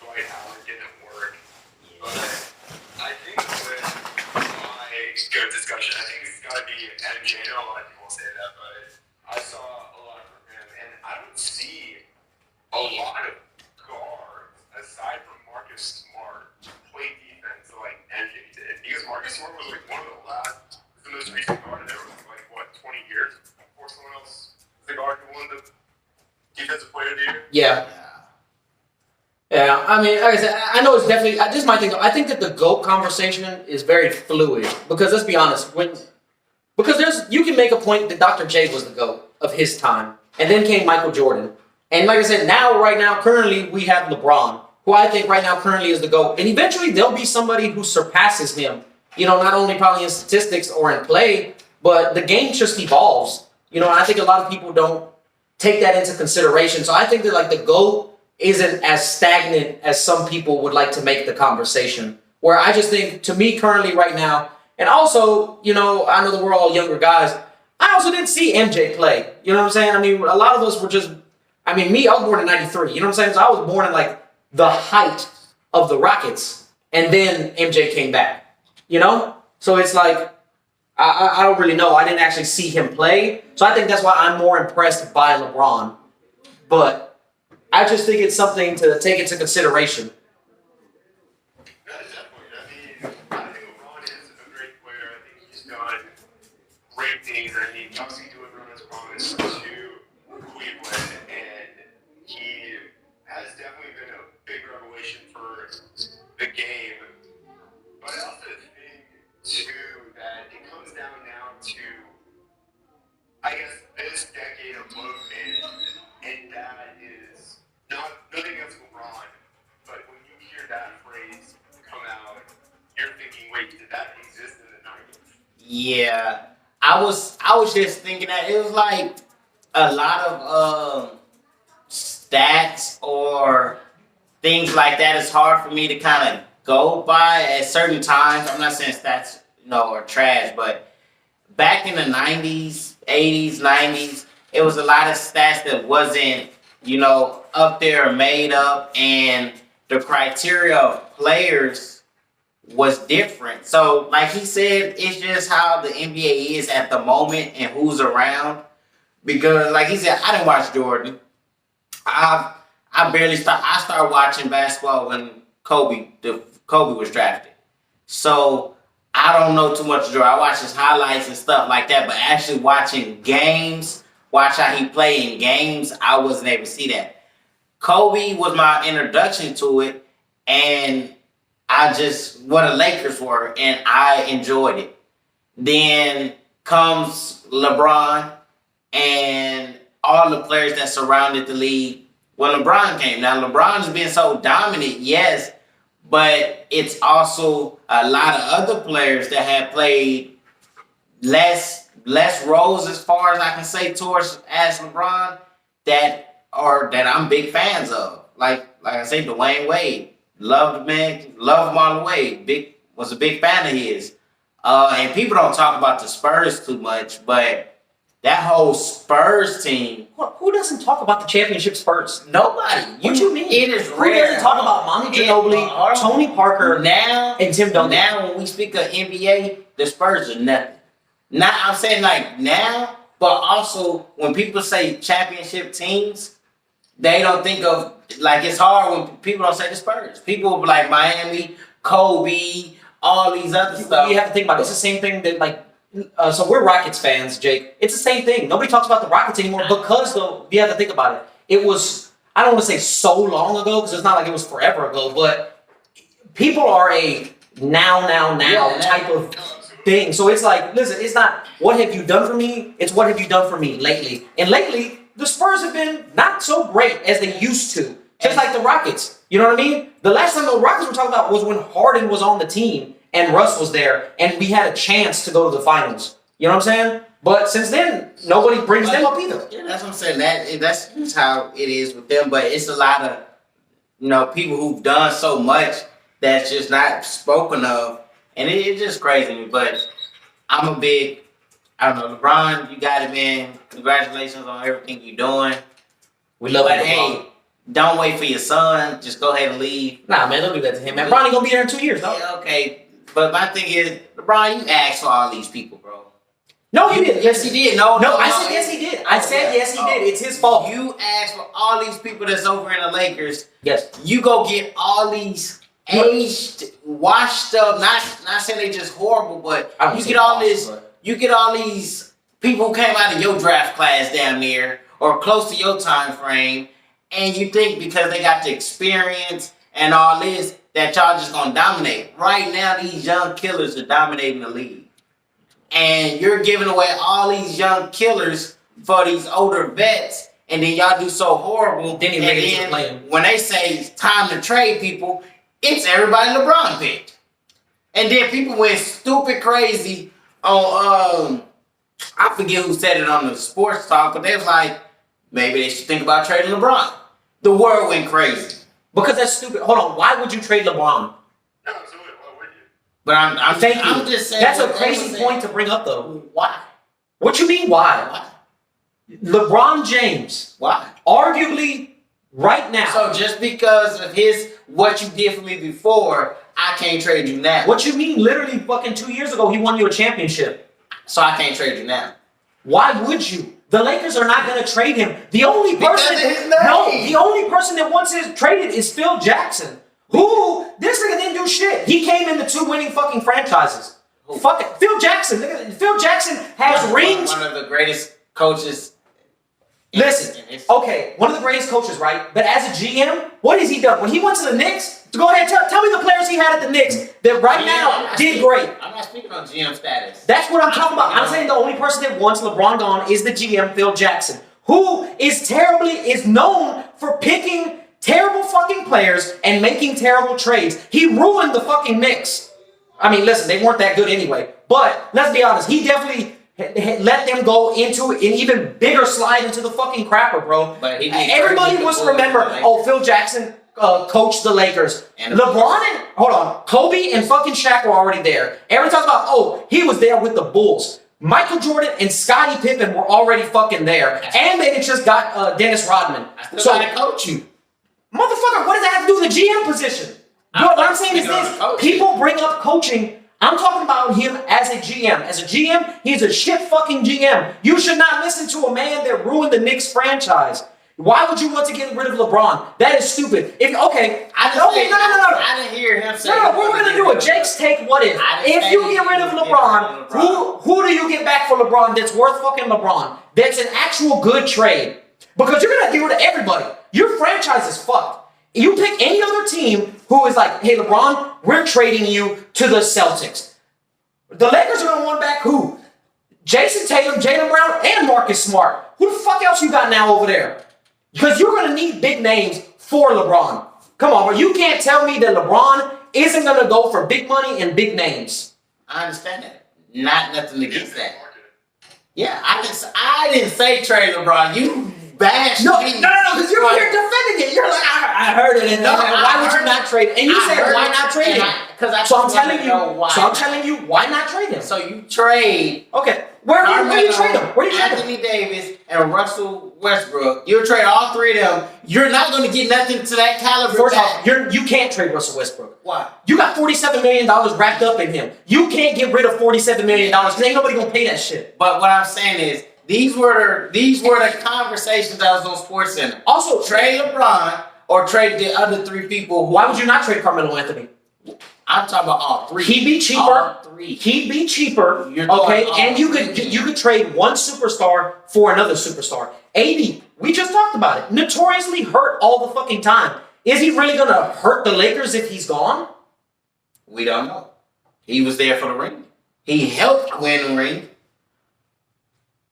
Dwight Howard didn't work. But I think with my good discussion, I think it's got to be MJ. I know a lot of people say that, but I saw a lot from him, and I don't see a lot of guards aside from Marcus Smart play defense like MJ did. Because Marcus Smart was one of the most recent guard in ever, 20 years before someone else was the guard who won the defensive player of the year. Yeah. Yeah, like I said, I know it's definitely. This is my thing. I think that the GOAT conversation is very fluid because let's be honest. Because you can make a point that Dr. J was the GOAT of his time. And then came Michael Jordan. And like I said, right now, currently, we have LeBron, who I think right now currently is the GOAT. And eventually there'll be somebody who surpasses him. Not only probably in statistics or in play, but the game just evolves. And I think a lot of people don't take that into consideration. So I think that like the GOAT isn't as stagnant as some people would like to make the conversation. Where I just think, to me currently right now, and also, I know that we're all younger guys, I also didn't see MJ play. You know what I'm saying? I mean, a lot of us were just, I was born in 93. You know what I'm saying? So I was born in like the height of the Rockets. And then MJ came back. So it's like, I don't really know. I didn't actually see him play. So I think that's why I'm more impressed by LeBron. But I just think it's something to take into consideration. No, definitely. I think LeBron is a great player. I think he's done great things. Obviously doing his promise to Cleveland, and he has definitely been a big revelation for the game. But I also think, too, that it comes down now to, I guess, this decade of movement, and that is nothing against LeBron, but when you hear that phrase come out, you're thinking, wait, did that exist in the 90s? Yeah, I was just thinking that it was like a lot of stats or things like that. It's hard for me to kind of go by at certain times. I'm not saying stats, are trash, but back in the 90s, 80s, 90s, it was a lot of stats that wasn't, up there or made up, and the criteria of players was different. So, like he said, it's just how the NBA is at the moment and who's around. Because, like he said, I didn't watch Jordan. I started watching basketball when Kobe was drafted. So I don't know too much of Jordan. I watch his highlights and stuff like that, but actually watching games, watch how he played in games, I wasn't able to see that. Kobe was my introduction to it, and what the Lakers were, and I enjoyed it. Then comes LeBron and all the players that surrounded the league when LeBron came. Now, LeBron's been so dominant, yes, but it's also a lot of other players that have played less roles, as far as I can say, towards as LeBron, that I'm big fans of. Like I say, Dwayne Wade. Loved the man, loved him all the way. Was a big fan of his. And people don't talk about the Spurs too much, but that whole Spurs team. Who doesn't talk about the championship Spurs? Nobody. What you mean? It is Who rare. doesn't talk about Monty Ginobili, Tony Parker, and Tim Duncan? Now, when we speak of NBA, the Spurs are nothing. Now, I'm saying like now, but also when people say championship teams, they don't think of, like, it's hard when people don't say the Spurs. People will be like Miami, Kobe, all these other stuff. You have to think about it. It's the same thing that, like, so we're Rockets fans, Jake. It's the same thing. Nobody talks about the Rockets anymore because, though, you have to think about it. It was, I don't want to say so long ago because it's not like it was forever ago, but people are a now type of thing. So it's like, listen, it's not what have you done for me, it's what have you done for me lately. And lately, the Spurs have been not so great as they used to. Just like the Rockets. You know what I mean? The last time the Rockets were talking about was when Harden was on the team and Russ was there and we had a chance to go to the finals. You know what I'm saying? But since then, nobody brings them up either. Yeah, that's what I'm saying. That's just how it is with them. But it's a lot of, people who've done so much that's just not spoken of. And it's just crazy to me. But I'm a big, I don't know, LeBron, you got it, man. Congratulations on everything you're doing. We love But it. hey, don't wait for your son. Just go ahead and leave. Nah, man, don't do that to him, man. Bronny gonna be there in 2 years, though. Yeah, okay. But my thing is, LeBron, you asked for all these people, bro. No, he didn't. Yes, he did. No, I said yes, he did. I said yes, he did. It's his fault. You asked for all these people that's over in the Lakers. Yes. You go get all these aged, washed up. Not saying they just horrible, but you get all this. You get all these people who came out of your draft class down there or close to your time frame, and you think because they got the experience and all this that y'all just gonna dominate. Right now, these young killers are dominating the league. and you're giving away all these young killers for these older vets, and then y'all do so horrible. Then he and made it to then play him. when they say it's time to trade people, it's everybody LeBron picked. And then people went stupid crazy on I forget who said it on the sports talk, but they was like, maybe they should think about trading LeBron. The world went crazy. Because that's stupid. Hold on. Why would you trade LeBron? No, so why would you? But I'm Thank you. I'm just saying That's a what they crazy was saying. point to bring up, though. Why? What you mean, why? Why? LeBron James, Why? arguably, right now. So just because of what you did for me before, I can't trade you now. What you mean? Literally, fucking 2 years ago, he won you a championship. So I can't trade you now. Why would you? The Lakers are not going to trade him. The only Because person, of his name. no, the only person that wants his traded is Phil Jackson. Who this nigga didn't do shit. He came into 2 winning fucking franchises. Fuck it, Phil Jackson. Nigga, Phil Jackson has rings. One of the greatest coaches. Listen, okay, one of the greatest coaches, right? But as a GM, what has he done? When he went to the Knicks, go ahead, tell me the players he had at the Knicks that right now did great. I'm not speaking on GM status. That's what I'm talking about. I'm saying the only person that wants LeBron gone is the GM, Phil Jackson, who is known for picking terrible fucking players and making terrible trades. He ruined the fucking Knicks. I mean, listen, they weren't that good anyway. But let's be honest, he definitely let them go into an even bigger slide into the fucking crapper, bro. But he did Everybody great wants to with the remember, Bulls. oh, Phil Jackson coached the Lakers. And the LeBron and, hold on, Kobe and fucking Shaq were already there. Everyone talks about, oh, he was there with the Bulls. Michael Jordan and Scottie Pippen were already fucking there. And they just got Dennis Rodman. I still gotta coach you. Motherfucker, what does that have to do with the GM position? What I'm saying is this, people bring up coaching. I'm talking about him as a GM. As a GM, he's a shit fucking GM. You should not listen to a man that ruined the Knicks franchise. Why would you want to get rid of LeBron? That is stupid. No. I didn't hear him say. No, we're gonna do it. Jake's take. What if? If you get rid of LeBron, who do you get back for LeBron that's worth fucking LeBron? That's an actual good trade. Because you're gonna get rid of everybody. Your franchise is fucked. You pick any other team who is like, hey, LeBron, we're trading you to the Celtics. The Lakers are going to want back who? Jason Tatum, Jaylen Brown, and Marcus Smart. Who the fuck else you got now over there? Because you're going to need big names for LeBron. Come on, bro. You can't tell me that LeBron isn't going to go for big money and big names. I understand that. Not nothing against that. Yeah, I didn't say trade LeBron. You bashed No, me. because you're here defending it. You're like, I heard it. And why would you not trade? And you said, why not trade him? So I'm telling you, why not trade him? So you trade. Okay, where do you trade him? Where do you trade him? Anthony Davis and Russell Westbrook. You trade all three of them. You're not going to get nothing to that caliber. First off, you can't trade Russell Westbrook. Why? You got $47 million wrapped up in him. You can't get rid of $47 million because ain't nobody gonna pay that shit. But what I'm saying is, these were the conversations that was on SportsCenter. Also, Trade LeBron or trade the other three people. why would you not trade Carmelo Anthony? I'm talking about all three. He'd be cheaper. All three. He'd be cheaper. You're going Okay, all and you three. could trade one superstar for another superstar. AD, we just talked about it. Notoriously hurt all the fucking time. Is he really gonna hurt the Lakers if he's gone? We don't know. He was there for the ring. He helped win the ring.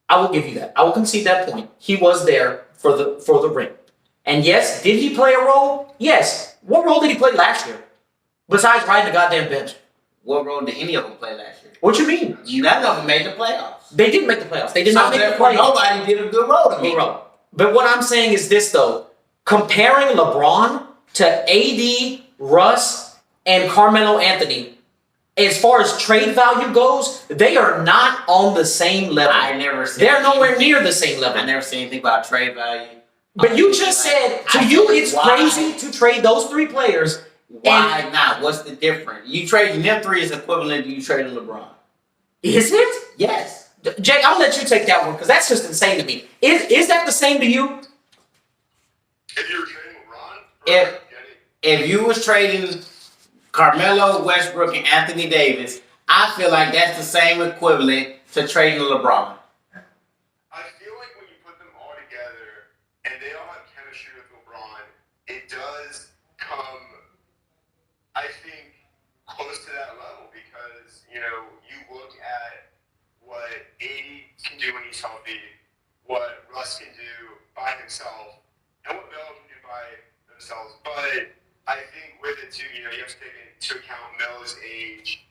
I will give you that. I will concede that point. He was there for the ring. And yes, did he play a role? Yes. What role did he play last year? Besides riding the goddamn bench. What role did any of them play last year? What you mean? None of them made the playoffs. They didn't make the playoffs. They did So not make the therefore, playoffs. nobody did a good role to me. Good role. But what I'm saying is this though. Comparing LeBron to AD, Russ, and Carmelo Anthony, as far as trade value goes, they are not on the same level. I never said They're nowhere anything. near the same level. I never said anything about trade value. But you just said, to you, it's crazy to trade those three players. Why not? What's the difference? You trading them three is equivalent to you trading LeBron. Is it? Yes. Jake, I'll let you take that one because that's just insane to me. Is that the same to you? If you were trading LeBron, If you was trading Carmelo, Westbrook, and Anthony Davis, I feel like that's the same equivalent to trading LeBron. I feel like when you put them all together and they all have chemistry with LeBron, it does come, I think, close to that level because, you look at he's healthy, what Russ can do by himself, and what Melo can do by themselves. But I think with it too, you have to take into account Melo's age,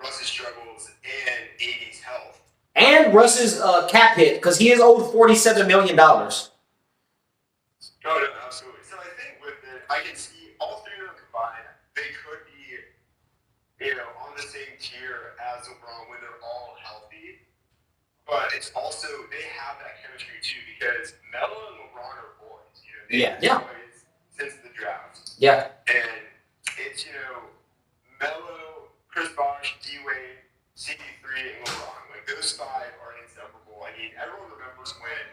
Russ's struggles, and AD's health. And Russ's cap hit, because he is owed $47 million. Oh, no, absolutely. So I think with it, I can see all three of them combined, they could be, on the same tier as LeBron when they're all healthy. But it's also, they have that chemistry too, because Melo and LeBron are boys. They've been boys since the draft. Yeah. And it's, Melo, Chris Bosh, D-Wade, CP3, and LeBron. Like, those five are inseparable. I mean, everyone remembers when,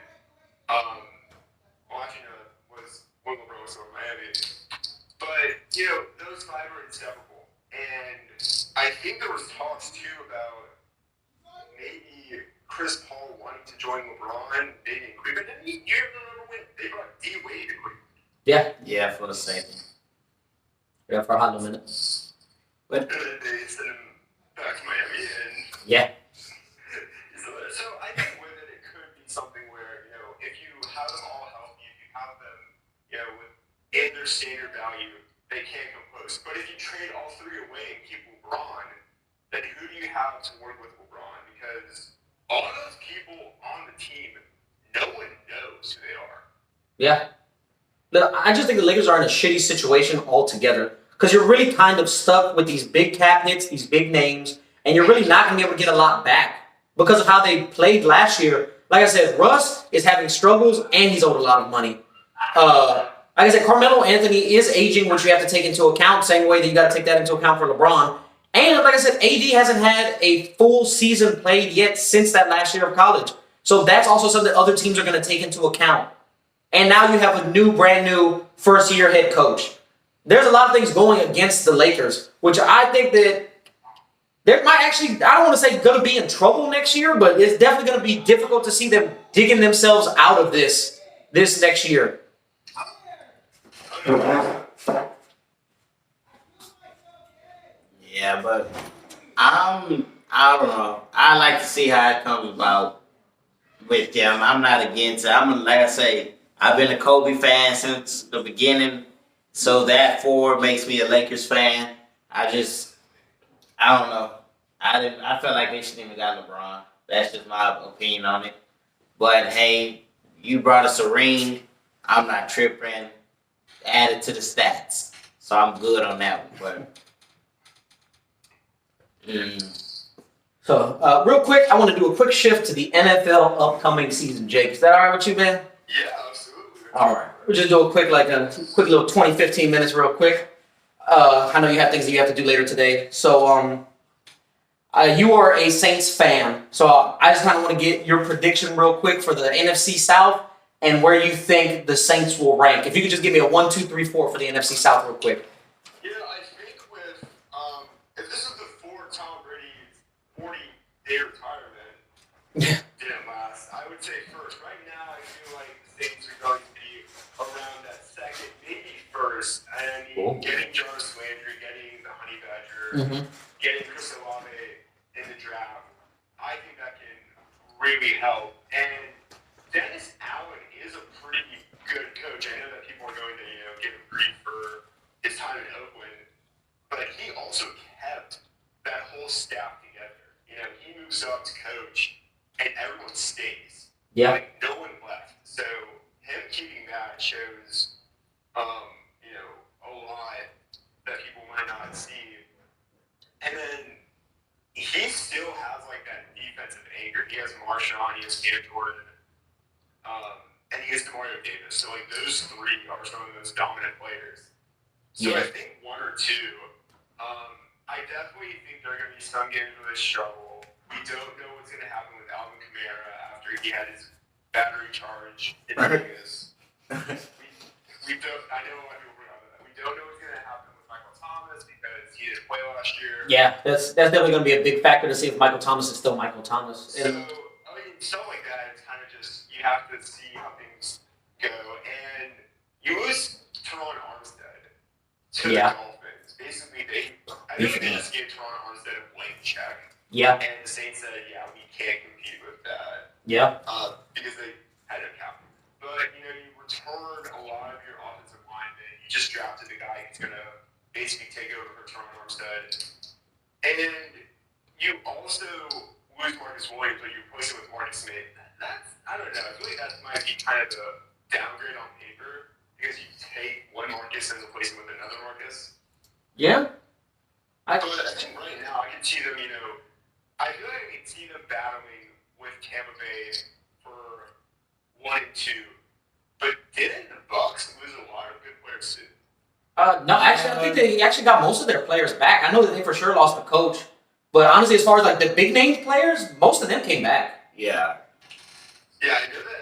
was when LeBron was in Miami. But, those five are inseparable. And I think there was talks, too, about maybe Chris Paul wanting to join LeBron, maybe in Cleveland. And you remember when they brought D-Wade to Cleveland? Yeah. Yeah, for the same thing. Yeah, for a hot minute. But they sent him back to Miami. And Yeah. So I think with it, it could be something where, if you have them all healthy, if you have them, within their standard value, they can't come close. But if you trade all three away and keep LeBron, then who do you have to work with LeBron? Because all of those people on the team, no one knows who they are. Yeah. Look, I just think the Lakers are in a shitty situation altogether. Because you're really kind of stuck with these big cap hits, these big names, and you're really not going to be able to get a lot back because of how they played last year. Like I said, Russ is having struggles, and he's owed a lot of money. Like I said, Carmelo Anthony is aging, which you have to take into account, same way that you got to take that into account for LeBron. And like I said, AD hasn't had a full season played yet since that last year of college. So that's also something that other teams are going to take into account. And now you have a brand new first-year head coach. There's a lot of things going against the Lakers, which I think that there might actually, I don't want to say going to be in trouble next year, but it's definitely going to be difficult to see them digging themselves out of this next year. Yeah, but I don't know. I like to see how it comes about with them. I'm not against it. Like I say, I've been a Kobe fan since the beginning, so that makes me a Lakers fan. I don't know. I felt like they shouldn't even got LeBron. That's just my opinion on it. But hey, you brought us a ring. I'm not tripping. Add it to the stats, so I'm good on that one. But So, real quick, I want to do a quick shift to the NFL upcoming season. Jake, is that all right with you, man? Yeah, absolutely. All right. We'll just do a quick little 20, 15 minutes real quick. I know you have things that you have to do later today. So, you are a Saints fan. So, I just kind of want to get your prediction real quick for the NFC South and where you think the Saints will rank. If you could just give me a 1, 2, 3, 4 for the NFC South real quick. Yeah, I think with, if this is before Tom Brady's 40-day retirement didn't last, I would say first. Right now, I feel like the Saints are going to be around that second, maybe first. I mean, getting Jarvis Landry, getting the Honey Badger, getting Chris Olave in the draft, I think that can really help. And Dennis Allen is a pretty good coach. I know that people are going to, give him grief for his time in Oakland, but he also kept that whole staff together. He moves up to coach, and everyone stays. Yeah. Like, no one left. So him keeping that shows, a lot that people might not see. And then he still has like that defensive anchor. He has Marshawn, he has Cam Jordan, and he has DeMario Davis. So like those three are some of those dominant players. So I think one or two. I definitely think there are going to be some games where they struggle. We don't know what's going to happen with Alvin Kamara after he had his battery charge in Vegas. We don't. I know a lot of people forgot about that. We don't know what's going to happen with Michael Thomas because he didn't play last year. Yeah, that's definitely going to be a big factor to see if Michael Thomas is still Michael Thomas. So, stuff like that, it's kind of just, you have to see how things go. And you lose Teron Armstead to the Dolphins. Basically, I think they just gave Teron Armstead a blank check. Yeah. And the Saints said, yeah, we can't compete with that. Yeah. Because they had no cap. But, you return a lot of your offensive linemen. You just drafted a guy who's going to basically take over for Terron Armstead. And you also lose Marcus Williams, but you replace it with Marcus Smith. I don't know. I feel like that might be kind of a downgrade on paper because you take one Marcus and replace him with another Marcus. Yeah. But I think right now I can see them, I feel like I can see them battling with Tampa Bay for 1 and 2. But didn't the Bucks lose a lot of good players too? No, actually, I think they actually got most of their players back. I know that they for sure lost the coach, but honestly, as far as like the big name players, most of them came back. Yeah. Yeah, I know that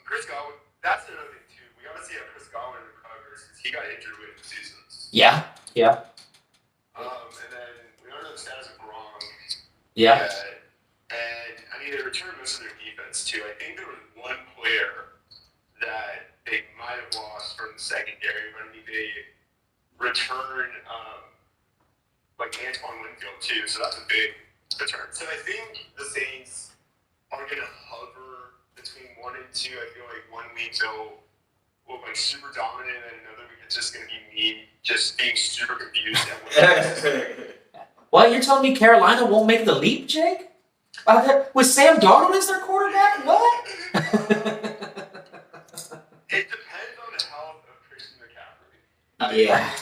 Chris Godwin, that's another thing too. We got to see how Chris Godwin recovers because he got injured with 2 seasons. Yeah. And then we don't know the status of Gronk. Yeah. And I mean, they returned most of their defense too. I think there was one player that they might have lost from the secondary, but I mean, they returned like Antoine Winfield too, so that's a big return. So I think the Saints are going to hover between 1 and 2. I feel like 1 week they'll look like super dominant, and another week it's just going to be me just being super confused at what. Well, you're telling me Carolina won't make the leap, Jake? With Sam Darnold as their quarterback? What? It depends on the health of Christian McCaffrey. Yeah.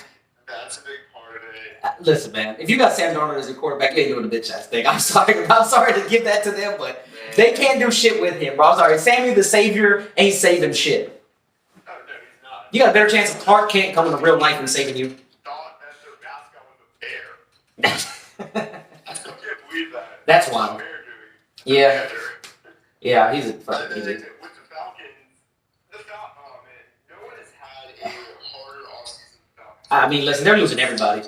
That's a big part of it. Listen, man, if you got Sam Darnold as your quarterback, you ain't doing the bitch ass thing. I'm sorry to give that to them, but they can't do shit with him, bro. I'm sorry. Sammy the Savior ain't saving shit. Oh, no, he's not. You got a better chance of Clark Kent coming to real life and saving you. Thought that their mascot was a bear. I still can't believe that. That's What's wild. a bear doing? Yeah. Yeah. He's a fucking idiot. With the Falcons, oh man, no one has had a harder offseason than the Falcons. I mean, listen, they're losing everybody.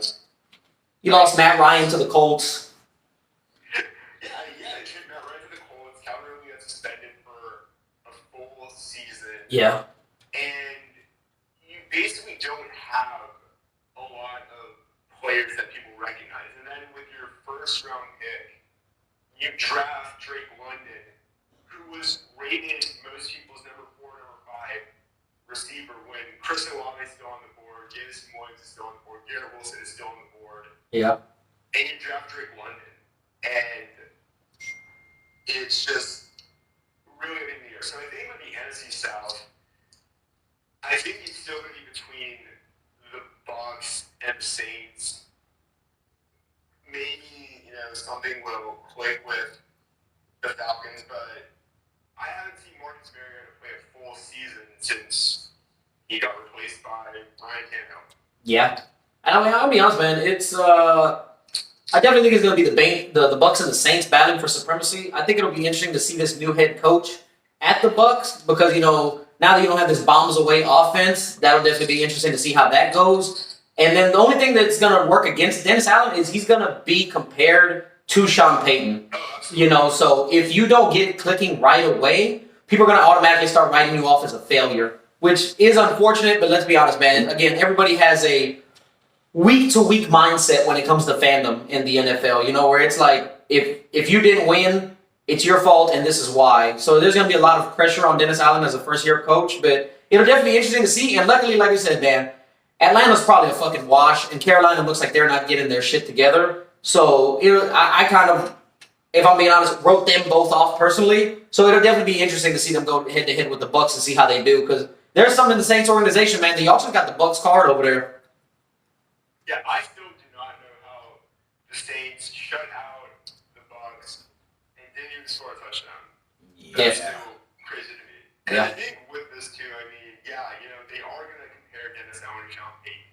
You lost Matt Ryan to the Colts. Yeah, they traded Matt Ryan to the Colts. Calvin Ridley got suspended for a full season. Yeah. And you basically don't have a lot of players that people recognize. And then with your first round pick, you draft Drake London, who was rated most people's number 4, number 5 receiver when Chris Olave is still on the board, Jameson Williams is still on the board, Garrett Wilson is still on the board. Yeah. And you draft Drake London. And it's just really up in the air. So I think with the NFC South, I think it's still going to be between the Bucks and the Saints. Maybe, something will click with the Falcons, but I haven't seen Marcus Mariota play a full season since he got replaced by Ryan Tannehill. Yeah. And I mean, I'll be honest, man. It's I definitely think it's going to be the Bucks and the Saints battling for supremacy. I think it'll be interesting to see this new head coach at the Bucks because now that you don't have this bombs away offense, that'll definitely be interesting to see how that goes. And then the only thing that's going to work against Dennis Allen is he's going to be compared to Sean Payton. So if you don't get it clicking right away, people are going to automatically start writing you off as a failure, which is unfortunate. But let's be honest, man. Again, everybody has a week-to-week mindset when it comes to fandom in the NFL, where it's like, if you didn't win, it's your fault, and this is why. So there's going to be a lot of pressure on Dennis Allen as a first-year coach, but it'll definitely be interesting to see. And luckily, like you said, man, Atlanta's probably a fucking wash, and Carolina looks like they're not getting their shit together. So I kind of, if I'm being honest, wrote them both off personally. So it'll definitely be interesting to see them go head-to-head with the Bucks and see how they do, because there's something in the Saints organization, man. They also got the Bucks card over there. Yeah, I still do not know how the Saints shut out the Bucks and didn't even score a touchdown. That's still crazy to me. And I think with this too, they are going to compare Dennis Allen to Sean Payton.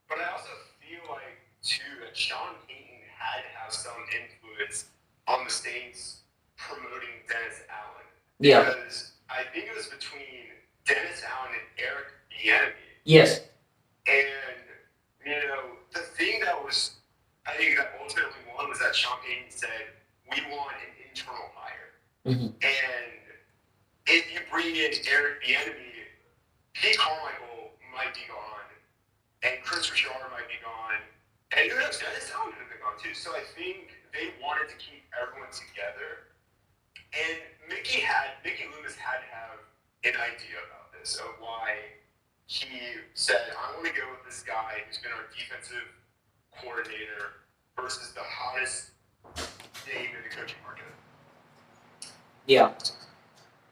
But I also feel like too that Sean Payton had to have some influence on the Saints promoting Dennis Allen. Yeah. Because I think it was between Dennis Allen and Eric Bieniemy. Yes. And the thing that was, I think that ultimately won was that Sean Payton said, we want an internal hire. Mm-hmm. And if you bring in Eric Bieniemy, Pete Carmichael might be gone, and Chris Richard might be gone, and who knows, Dennis Allen could have been gone too. So I think they wanted to keep everyone together and make Mickey Loomis had to have an idea about this of why he said, I want to go with this guy who's been our defensive coordinator versus the hottest name in the coaching market. Yeah.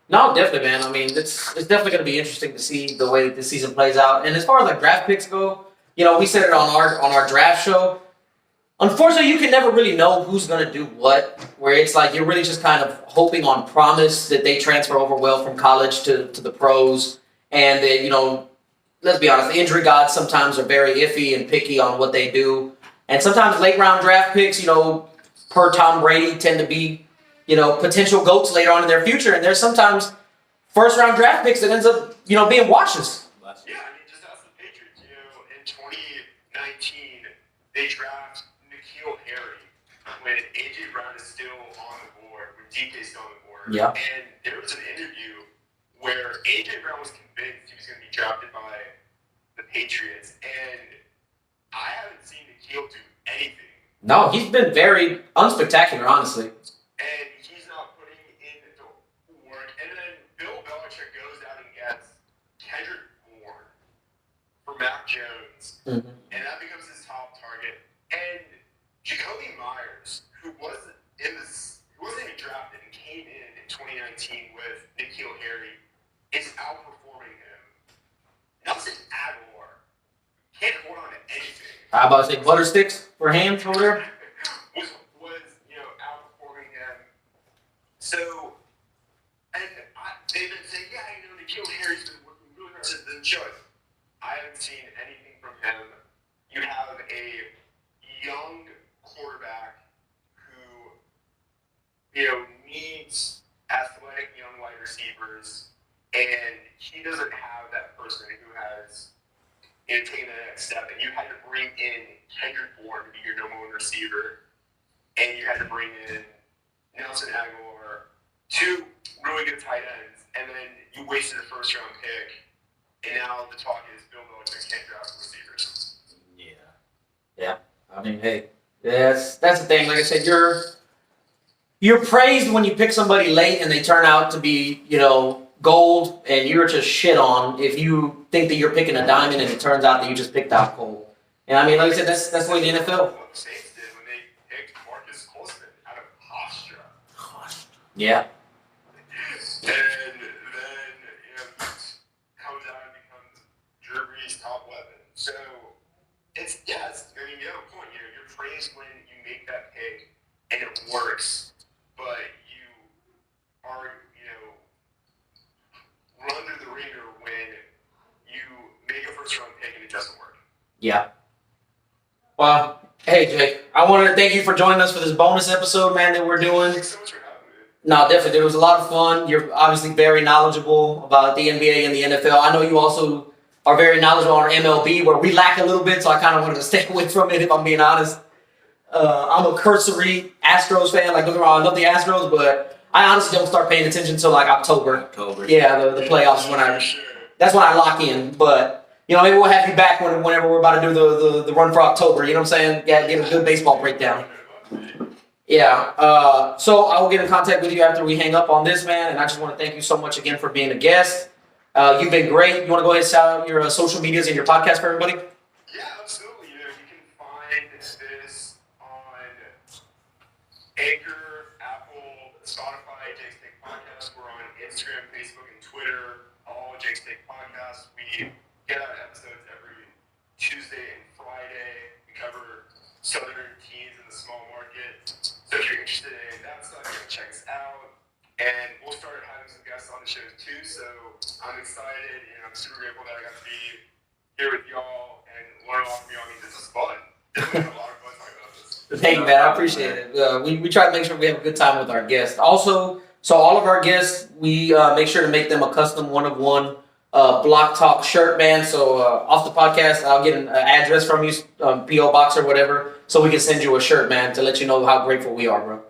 No, definitely, man. I mean, it's definitely going to be interesting to see the way this season plays out. And as far as like draft picks go, you know, we said it on our draft show. Unfortunately, you can never really know who's going to do what. Where it's like you're really just kind of hoping on promise that they transfer over well from college to the pros, and that, you know, let's be honest, the injury gods sometimes are very iffy and picky on what they do, and sometimes late round draft picks, you know, per Tom Brady, tend to be, you know, potential GOATs later on in their future, and there's sometimes first round draft picks that ends up, you know, being washes. Yeah, I mean, just ask the Patriots. You know, in 2019, they draft N'Keal Harry when A.J. Brown is still on the board, when DK's still on the board. Yeah. And there was an interview where A.J. Brown was convinced he was going to be drafted by the Patriots, and I haven't seen N'Keal do anything. No, he's been very unspectacular, honestly. And he's not putting in the work. And then Bill Belichick goes out and gets Kendrick Bourne for Mac Jones. Mm-hmm. And that becomes his top target. And Jacoby Myers, who wasn't even drafted and came in 2019 with N'Keal Harry, is outperforming him. Nelson Aguilar can't hold on to anything. How about say butter sticks for hands over there? was you know, outperforming him. So, and they've been saying, yeah, you know, N'Keal Harry's been working really hard since the show. I haven't seen anything from him. You have a young quarterback who, you know, needs athletic young wide receivers, and he doesn't have that person who has, you know, taken the next step. And you had to bring in Kendrick Bourne to be your number one receiver, and you had to bring in Nelson Aguilar, two really good tight ends, and then you wasted a first round pick, and now the talk is Bill Belichick can't draft receivers. Yeah. I mean, hey, that's the thing. Like I said, you're praised when you pick somebody late and they turn out to be, you know, gold, and you're just shit on if you think that you're picking a diamond and it turns out that you just picked out gold. And I mean, like I said, that's the way the NFL. What the Saints did when they picked Marcus Colston out of Hofstra. Yeah. And then, you know, he comes out and becomes Drew Brees' top weapon. So, it's, yes, I mean, you have a point. You know, you're praised when you make that pick and it works, but you are, you know, run through the ringer when you make a first round pick and it doesn't work. Yeah. Well, hey, Jake, I wanted to thank you for joining us for this bonus episode, man, that we're doing. Thanks so much for having me. No, definitely. It was a lot of fun. You're obviously very knowledgeable about the NBA and the NFL. I know you also are very knowledgeable on MLB, where we lack a little bit, so I kind of wanted to stay away from it, if I'm being honest. I'm a cursory Astros fan. Like, don't get me wrong, I love the Astros, but I honestly don't start paying attention until like October. Yeah, the playoffs when that's when I lock in. But you know, maybe we'll have you back whenever we're about to do the run for October. You know what I'm saying? Yeah, get a good baseball breakdown. Yeah. So I will get in contact with you after we hang up on this, man. And I just want to thank you so much again for being a guest. You've been great. You want to go ahead and shout out your social medias and your podcast for everybody? Yeah, absolutely. You know, you can find this on Anchor, Apple, Spotify, Jake's Take Podcast. We're on Instagram, Facebook, and Twitter. All Jake's Take Podcasts. We get out episodes every Tuesday and Friday. We cover Southern teams in the small market. So if you're interested in that stuff, you can check us out. And we'll start having some guests on the show too. So I'm excited, and I'm super grateful that I got to be here with y'all and learn a lot from y'all. I mean, this is fun. Definitely had a lot of fun talking about this. Thank you, man. I appreciate it. We try to make sure we have a good time with our guests. Also, so all of our guests, we make sure to make them a custom one-of-one Block Talk shirt, man. So off the podcast, I'll get an address from you, P.O. Box or whatever, so we can send you a shirt, man, to let you know how grateful we are, bro.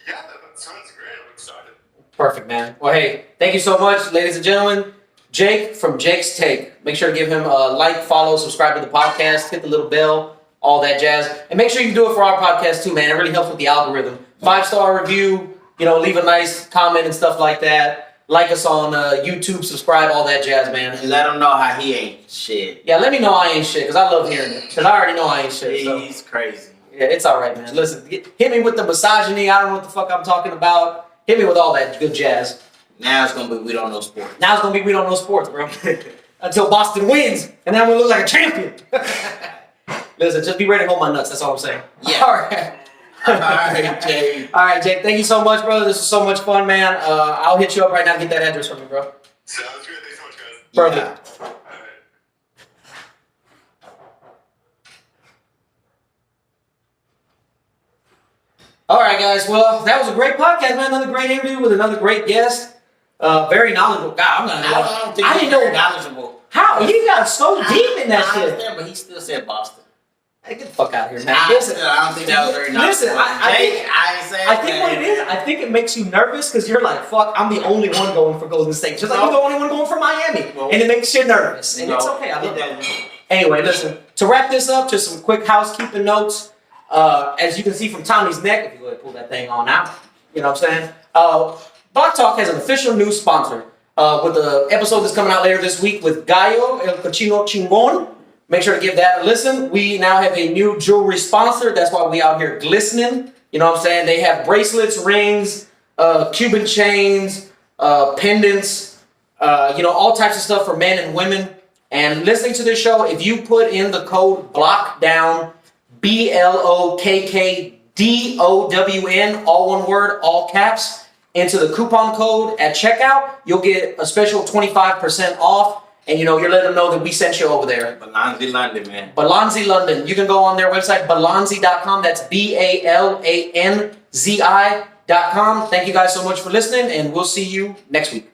Yeah, that sounds great. I'm excited. Perfect, man. Well, hey, thank you so much, ladies and gentlemen. Jake from Jake's Take. Make sure to give him a like, follow, subscribe to the podcast, hit the little bell, all that jazz. And make sure you do it for our podcast too, man. It really helps with the algorithm. 5-star review, leave a nice comment and stuff like that. Like us on YouTube, subscribe, all that jazz, man. And let him know how he ain't shit. Yeah, let me know I ain't shit, because I love hearing it. Because I already know I ain't shit. So. He's crazy. Yeah, it's all right, man. Listen, hit me with the misogyny. I don't know what the fuck I'm talking about. Hit me with all that good jazz. Now it's gonna be we don't know sports. Now it's gonna be we don't know sports, bro. Until Boston wins, and then I'm gonna look like a champion. Listen, just be ready to hold my nuts. That's all I'm saying. Yeah. All right. All right, Jay. All right, Jake. Thank you so much, brother. This was so much fun, man. I'll hit you up right now. Get that address from me, bro. Sounds good. Thanks so much, guys. Perfect. Yeah. All right. All right, guys. Well, that was a great podcast, man. Another great interview with another great guest. Very knowledgeable. God, I'm gonna. I don't think I he's didn't know very knowledgeable. how you got so deep in that I shit. understand, but he still said Boston. Hey, get the fuck out of here, man. I Listen, don't think that was very knowledgeable. Listen, I Jake, think- I ain't saying I think what it is, I think it makes you nervous because you're like, fuck, I'm the only one going for Golden State. Just like I'm the only one going for Miami. No. And it makes you nervous. And it's okay. I love that. Anyway, listen, to wrap this up, just some quick housekeeping notes. As you can see from Tommy's neck, if you go ahead and pull that thing on out, you know what I'm saying? Block Talk has an official new sponsor with the episode that's coming out later this week with Gallo, El Cochino Chingon. Make sure to give that a listen. We now have a new jewelry sponsor. That's why we out here glistening. You know what I'm saying? They have bracelets, rings, Cuban chains, pendants, all types of stuff for men and women. And listening to this show, if you put in the code BLOCKDOWN, BLOKKDOWN, all one word, all caps, into the coupon code at checkout, you'll get a special 25% off. And you're letting them know that we sent you over there. Balanzi London, man. Balanzi London. You can go on their website, balanzi.com. That's BALANZI.com. Thank you guys so much for listening, and we'll see you next week.